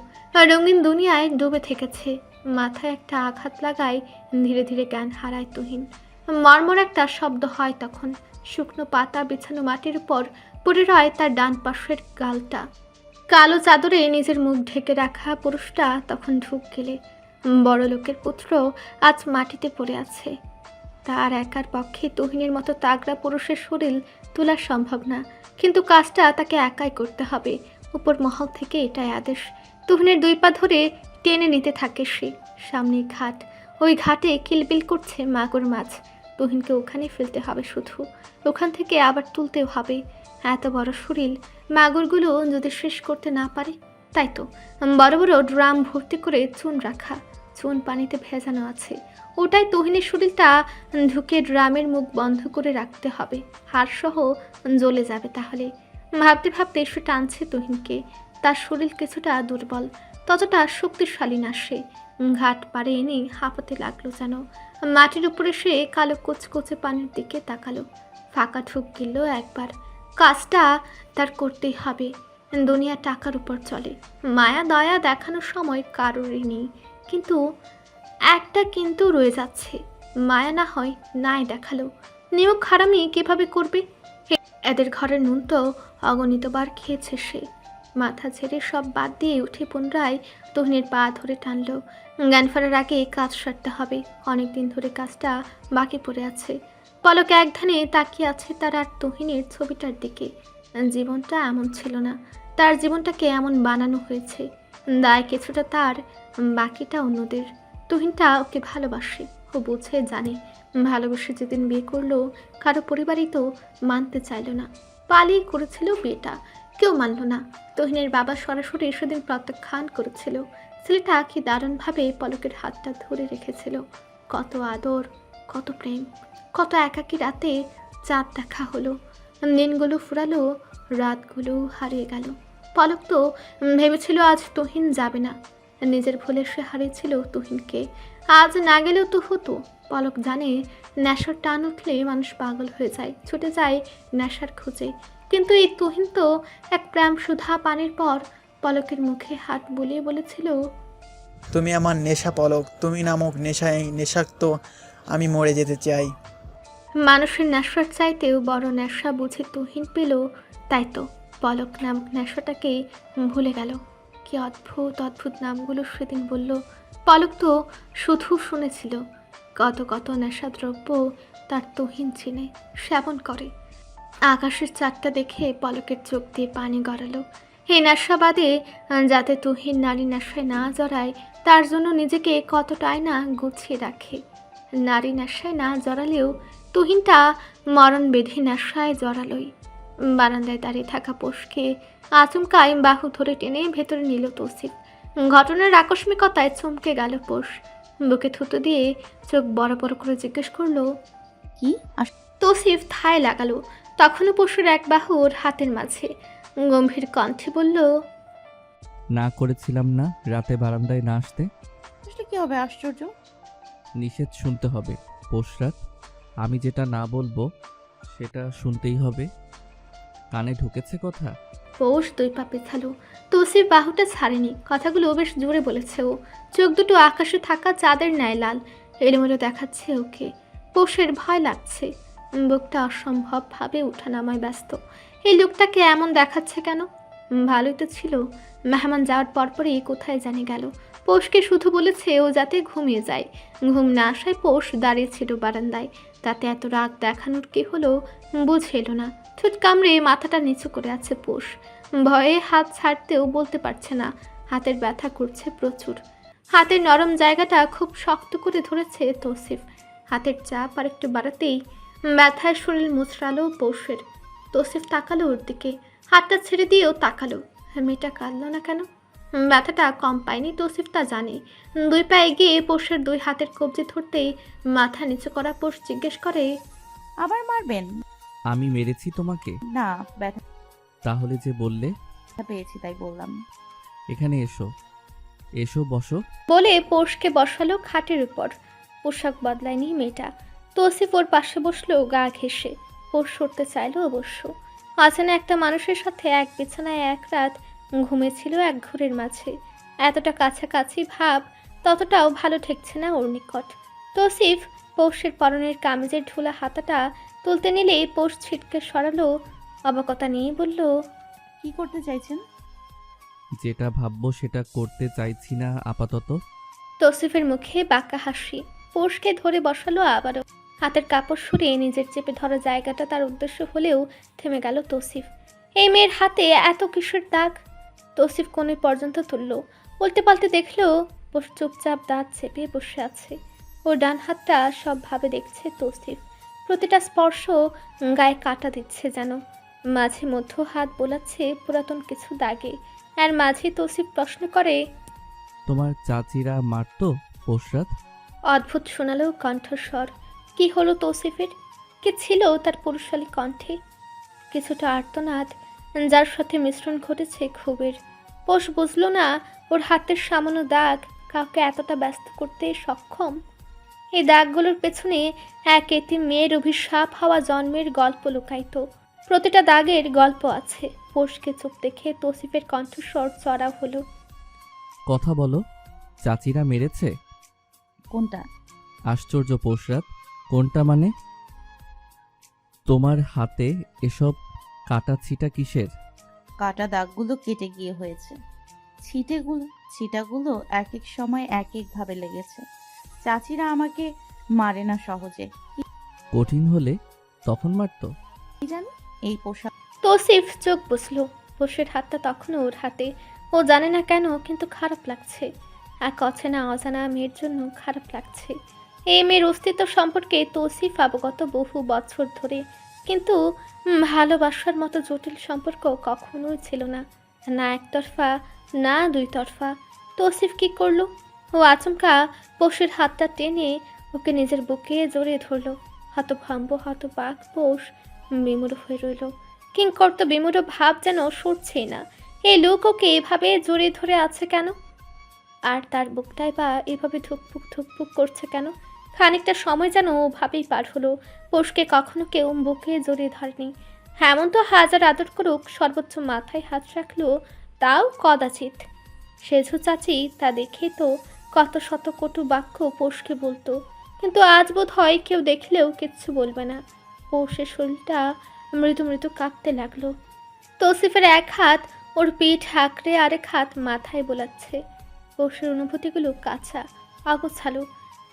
রঙিন দুনিয়ায় ডুবে থেকেছে। মাথায় একটা আঘাত লাগায় ধীরে ধীরে জ্ঞান হারায় তুহিন। মর্মর একটা শব্দ হয় তখন। শুকনো পাতা বিছানো মাটির উপর পড়ে রয় তার ডান পাশের গালটা। কালো চাদরে নিজের মুখ ঢেকে রাখা পুরুষটা তখন ঢুক গেলে। বড় লোকের পুত্র আজ মাটিতে পড়ে আছে। তার একার পক্ষে তুহিনের মতো তাগড়া পুরুষের শরীর তোলা সম্ভব না, কিন্তু কাজটা তাকে একাই করতে হবে। উপর মহল থেকে এটাই আদেশ। তুহিনের দুই পা ধরে টেনে নিতে থাকে সে। সামনে ঘাট, ওই ঘাটে কিলবিল করছে মাগুর মাছ। তুহিনকে ওখানে ফেলতে হবে শুধু, ওখান থেকে আবার তুলতেও হবে। এত বড় শরীর, মাগুরগুলো যদি শেষ করতে না পারে। তাই তো বড় বড় ড্রাম ভর্তি করে চুন রাখা, চুন পানিতে ভেজানো আছে। ওটাই তুহিনের শরীরটা ঢুকে ড্রামের মুখ বন্ধ করে রাখতে হবে। হাড়সহ জ্বলে যাবে তাহলে। ভাবতে ভাবতে সে টানছে তুহিনকে। তার শরীর কিছুটা দুর্বল, ততটা শক্তিশালী না সে। ঘাট পাড়ে এনে হাঁপাতে লাগলো যেন। মাটির উপরে সে কালো কোচকোচে পানির দিকে তাকালো। ফাঁকা ঢুক গেল একবার। কাজটা তার করতেই হবে। দুনিয়া টাকার উপর চলে, মায়া দয়া দেখানোর সময় কারোরই নেই। কিন্তু একটা কিন্তু রয়ে যাচ্ছে। মায়া না হয় নাই দেখালো, নিয়োগ হারামি কিভাবে করবে? এদের ঘরের নুন তো অগণিতবার খেয়েছে সে। মাথা ছেড়ে সব বাদ দিয়ে উঠে পুনরায় তুহিনের পা ধরে টানলো। জ্ঞান ফেরার আগে কাজ সারতে হবে। অনেকদিন ধরে কাজটা বাকি পড়ে আছে। পলক এক ধ্যানে তাকিয়ে আছে তার আর তুহিনের ছবিটার দিকে। জীবনটা এমন ছিল না, তার জীবনটাকে এমন বানানো হয়েছে। দায় কিছুটা তার, বাকিটা অন্যদের। তুহিনটা ওকে ভালোবাসে, ও বুঝে জানে। ভালোবেসে যেদিন বিয়ে করলো, কারো পরিবারই তো মানতে চাইল না। পালিয়ে করেছিল বিয়েটা, কেউ মানল না। তুহিনের বাবা সরাসরি সেদিন প্রত্যাখ্যান করেছিল। ছেলেটা কি দারুণভাবে পলকের হাতটা ধরে রেখেছিল। কত আদর, কত প্রেম, কত একাকী রাতে চাঁদ দেখা হলো। দিনগুলো ফুরালো, রাতগুলো হারিয়ে গেল। পলক তো ভেবেছিল আজ তুহিন যাবে না। নিজের ভুলে সে হারিয়েছিল তুহিনকে। আজ না গেলেও তো হতো। পলক জানে নেশার টান উঠলে মানুষ পাগল হয়ে যায়, ছুটে যায় নেশার খোঁজে। কিন্তু এই তুহিন তো এক প্রেম সুধা পানির পর পলকের মুখে হাত বুলিয়ে বলেছিল, তুমি আমার নেশা পলক, তুমি নামক নেশায় নেশাক্ত আমি মরে যেতে চাই। মানুষের নেশার চাইতেও বড় নেশা বুঝে তুহিন পেল। তাই তো পলক নামক নেশাটাকে ভুলে গেল। কি অদ্ভুত অদ্ভুত নামগুলো সেদিন বলল। পলক তো শুধু শুনেছিল। কত কত নেশাদ্রব্য তার তুহিন চিনে, সেবন করে। আকাশের চাঁদটা দেখে পলকের চোখ দিয়ে পানি গড়ালো। এই নেশাবাদে যাতে তুহিন নারী নেশায় না জড়ায়, তার জন্য নিজেকে কতটাই না গুছিয়ে রাখে। নারী নেশায় না জড়ালেও তুহিনটা মরণ বেঁধে নেশায় জড়ালোই। বারান্দায় দাঁড়িয়ে থাকা পোষকে আচমকায় বাহু ধরে টেনে ভেতরে নিল তৌসিফ। ঘটনার আকস্মিকতায় চমকে গেল পোষ। বুকে থুতু দিয়ে চোখ বড় বড় করে জিজ্ঞেস করলো, কি? তৌসিফ থায় লাগালো। তখনও পশুর এক বাহু ওর হাতের মাঝে। গম্ভীর কণ্ঠে বলল, না করেছিলাম না রাতে বারান্দায় না আসতে? আসলে কি হবে? আশ্চর্য। নিষেধ শুনতে হবে পোশরাত। আমি যেটা না বলবো সেটা শুনতেই হবে। কানে ঢুকেছে কথা? পৌষ 2 পা পেছালো। তৌসিফ বাহুটা ছাড়েনি। কথাগুলো বেশ জোরে বলেছে ও। চোখ দুটো আকাশে থাকা চাঁদের ন্যায় লাল, এলোমেলো দেখাচ্ছে ওকে। পৌষের ভয় লাগছে। বুকটা অসম্ভবভাবে ওঠানামায় ব্যস্ত। এই লোকটাকে এমন দেখাচ্ছে কেন? ভালোই তো ছিল। মেহমান যাওয়ার পরপরই কোথায় জানি গেল। পৌষকে শুধু বলেছে ও যাতে ঘুমিয়ে যায়। ঘুম না আসায় পৌষ দাঁড়িয়েছিল বারান্দায়। তাতে এত রাগ দেখানোর কি হলো বুঝে এলো না। ঠোঁট কামড়ে মাথাটা নিচু করে আছে পৌষ। ভয়ে হাত ছাড়তেও বলতে পারছে না। হাতের ব্যথা করছে প্রচুর। হাতের নরম জায়গাটা খুব শক্ত করে ধরেছে তৌসিফ। হাতের চাপ আর একটু বাড়াতেই ব্যথায় শরীর মুচড়ালো পৌষের। তৌসিফ তাকালো ওর দিকে। হাতটা ছেড়ে দিয়েও তাকালো। মেয়েটা কাঁদলো না কেন? ব্যথাটা কম পায়নি তৌসিফ তা জানে। 2 পা এগিয়ে পৌষের 2 হাতের কবজি ধরতেই মাথা নিচু করা পৌষ জিজ্ঞেস করে, আবার মারবেন? আমি মেরেছি তোমাকে? না, ব্যথা তাহলে যে বললে? পেয়েছি তাই বললাম। এখানে এসো, এসো বসো। বলে পৌষকে বসালো খাটের উপর। পোশাক বদলায়নি মেয়েটা। তৌসিফ ওর পাশে বসলো গা ঘেঁষে। পৌষ সরতে চাইলো অবশ্য। অচেনা একটা মানুষের সাথে এক বিছানায় এক রাত ঘুমেছিল এক ঘোরের মাঝে। এতটা কাছাকাছি ভাব ততটাও ভালো ঠেকছে না ওর নিকট। তৌসিফ পৌষের পরনের কামিজের ঢোলা হাতাটা তুলতে নিলে পৌষ ছিটকে সরালো। অবাকতা নিয়ে বলল, কি করতে চাইছেন? যেটা ভাববো সেটা করতে চাইছি না আপাতত। তৌসিফের মুখে বাঁকা হাসি। পৌষকে ধরে বসালো আবারও। হাতের কাপড় সরিয়ে নিজের চেপে ধরা জায়গাটা তার উদ্দেশ্য হলেও থেমে গেল তৌসিফ। এই মেয়ের হাতে এত কিসের দাগ? তৌসিফ কোণে পর্যন্ত তুলল। উল্টে পাল্টে দেখলো পৌষ চুপচাপ দাঁত চেপে বসে আছে। ওর ডান হাতটা সবভাবে দেখছে তৌসিফ। প্রতিটা স্পর্শ গায়ে কাটা দিচ্ছে যেন। মাঝে মধ্য হাত বোলাচ্ছে পুরাতন কিছু দাগে। আর মাঝে তৌসিফ প্রশ্ন করে, তোমার চাচিরা মারতো পোশরাত? অদ্ভুত শোনালো কণ্ঠস্বর। কি হলো তৌসিফের? কি ছিল তার পুরুষালী কণ্ঠে? কিছুটা আর্তনাদ, যার সাথে মিশ্রণ ঘটেছে ক্ষোভের। পৌষ বুঝলো না ওর হাতের সামান্য দাগ কাউকে এতটা ব্যস্ত করতে সক্ষম। এই দাগগুলোর পেছনে এক এতিম মেয়ের অভিশাপ হওয়া জন্মের গল্প লুকায়িত। প্রতিটা দাগের গল্প আছে। পৌষকে চোখ দেখে তৌসিফের কণ্ঠস্বর চড়া হলো। কথা বলো, চাচিরা মেরেছে? কোনটা? আশ্চর্য পোশরাত, কোনটা মানে? তোমার হাতে এসব কাটা ছিটা কিসের? কাটা দাগগুলো কেটে গিয়ে হয়েছে। ছিটাগুলো এক এক সময় এক এক ভাবে লেগেছে। চাচিরা আমাকে মারে না সহজে। কঠিন হলে তখন মারতো? কি জানি এই পোশাক। তৌসিফ চোখ বুঝলো। পৌষের হাতটা তখনও ওর হাতে। ও জানে না কেন, কিন্তু খারাপ লাগছে। এক অচেনা অজানা মেয়ের জন্য খারাপ লাগছে। এই মেয়ের অস্তিত্ব সম্পর্কে তৌসিফ অবগত বহু বছর ধরে, কিন্তু ভালোবাসার মতো জটিল সম্পর্ক কখনোই ছিল না। না একতরফা, না 2 তরফা। তৌসিফ কি করলো? ও আচমকা পৌষের হাতটা টেনে ওকে নিজের বুকে জড়িয়ে ধরলো। হতভম্ব হতবাক পৌষ বিমূঢ় হয়ে রইল। কিংকর্ত বিমূঢ় ভাব যেন সরছেই না। এই লোক ওকে এভাবে জড়িয়ে ধরে আছে কেন? আর তার বুকটাই বা এভাবে ধুকপুক করছে কেন? খানিকটা সময় যেন ওভাবেই পার হলো। পৌষকে কখনো কেউ বুকে জড়িয়ে ধরেনি। হেমন্ত হাজার আদর করুক, সর্বোচ্চ মাথায় হাত রাখলো তাও কদাচিৎ। সেঝু চাচি তা দেখে তো কত শত কটু বাক্য পৌষকে বলতো, কিন্তু আজ বোধ হয় কেউ দেখলেও কিচ্ছু বলবে না। পৌষের শরীরটা মৃদু মৃদু কাঁপতে লাগলো। তৌসিফের এক হাত ওর পিঠ আঁকড়ে আরেক হাত মাথায় বোলাচ্ছে। পৌষের অনুভূতিগুলো কাঁচা, অগোছালো।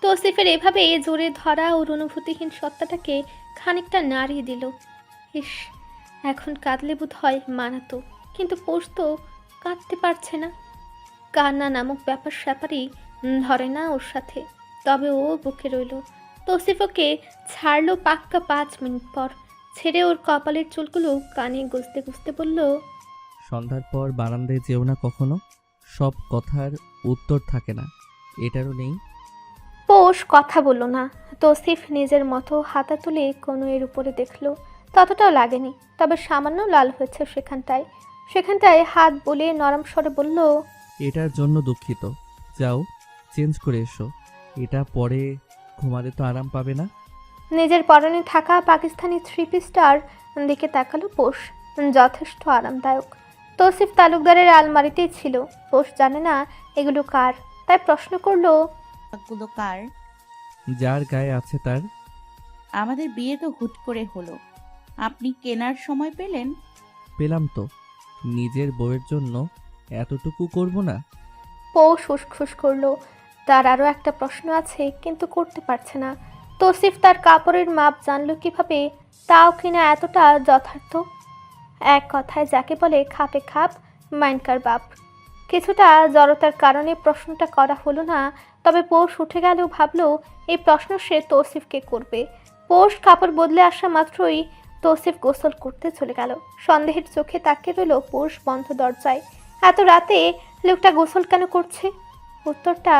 তৌসিফের এভাবে জোরে ধরা ওর অনুভূতিহীন সত্তাটাকে খানিকটা নাড়িয়ে দিল। ইস, এখন কাঁদলে বোধ হয় মানাতো, কিন্তু পৌষ তো কাঁদতে পারছে না। কান্না নামক ব্যাপার স্যাপারই ধরে না ওর সাথে। তবে ও বুকে রইল। তৌসিফ ওকে ছাড়লো পাক্কা 5 মিনিট পর। ছেড়ে ওর কপালের চুলগুলো কানে গুজতে গুজতে বলল, সন্ধ্যার পর বারান্দায় যেও না কখনো। সব কথার উত্তর থাকে না, এটারও নেই। পৌষ কথা বলল না। তৌসিফ নিজের মতো হাতা তুলে কোনো এর উপরে দেখলো, ততটাও লাগেনি, তবে সামান্য লাল হয়েছে সেখানটায় হাত বুলিয়ে নরম স্বরে বলল, এটার জন্য দুঃখিত। যাও, চেঞ্জ করে এসো। এটা পরে ঘুমালে তো আরাম পাবে না। নিজের পরনে থাকা পাকিস্তানি 3 পিসটার দিকে তাকালো পৌষ। যথেষ্ট আরামদায়ক। তৌসিফ তালুকদারের আলমারিতেই ছিল। পৌষ জানে না এগুলো কার, তাই প্রশ্ন করলো, এগুলো কার? যার গায়ে আছে তার। আমাদের বিয়ে তো হুট করে হলো, আপনি কেনার সময় পেলেন? পেলাম তো, নিজের বউয়ের জন্য এতটুকু করব না? পৌষ উসখুস করলো। তার আরও একটা প্রশ্ন আছে, কিন্তু করতে পারছে না। তৌসিফ তার কাপড়ের মাপ জানলো কিভাবে, তাও কিনা এতটা যথার্থ। এক কথায় যাকে বলে খাপে খাপ, মাইনকার বাপ। কিছুটা জড়তার কারণে প্রশ্নটা করা হলো না, তবে পৌষ উঠে গেলেও ভাবলো এই প্রশ্ন সে তৌসিফকে করবে। পৌষ কাপড় বদলে আসা মাত্রই তৌসিফ গোসল করতে চলে গেল। সন্দেহের চোখে তাকিয়ে রইল পৌষ বন্ধ দরজায়। এত রাতে লোকটা গোসল কেন করছে? উত্তরটা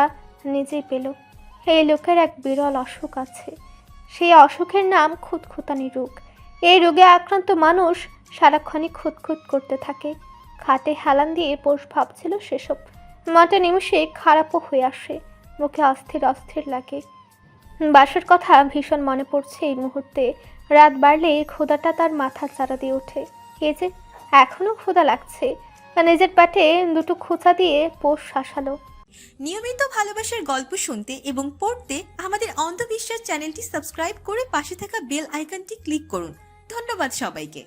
নিজেই পেল। এই লোকের এক বিরল অসুখ আছে। সেই অসুখের নাম খুঁতখুঁতানি রোগ। এই রোগে আক্রান্ত মানুষ সারাক্ষণই খুঁতখুত করতে থাকে। খাটে হেলান দিয়ে পৌষ ভাবছিল সেসব। মনটা নিমিষে খারাপও হয়ে আসে, মুখে অস্থির অস্থির লাগে। বাসার কথা ভীষণ মনে পড়ছে এই মুহূর্তে। রাত বাড়লে ক্ষুধাটা তার মাথা চারা দিয়ে ওঠে। এই যে এখনও ক্ষুধা লাগছে। নিজের পেটে দুটো খোঁচা দিয়ে পৌষ শাসালো। নিয়মিত ভালোবাসার গল্প শুনতে এবং পড়তে আমাদের অন্ধবিশ্বাস চ্যানেলটি সাবস্ক্রাইব করে পাশে থাকা বেল আইকনটি ক্লিক করুন। ধন্যবাদ সবাইকে।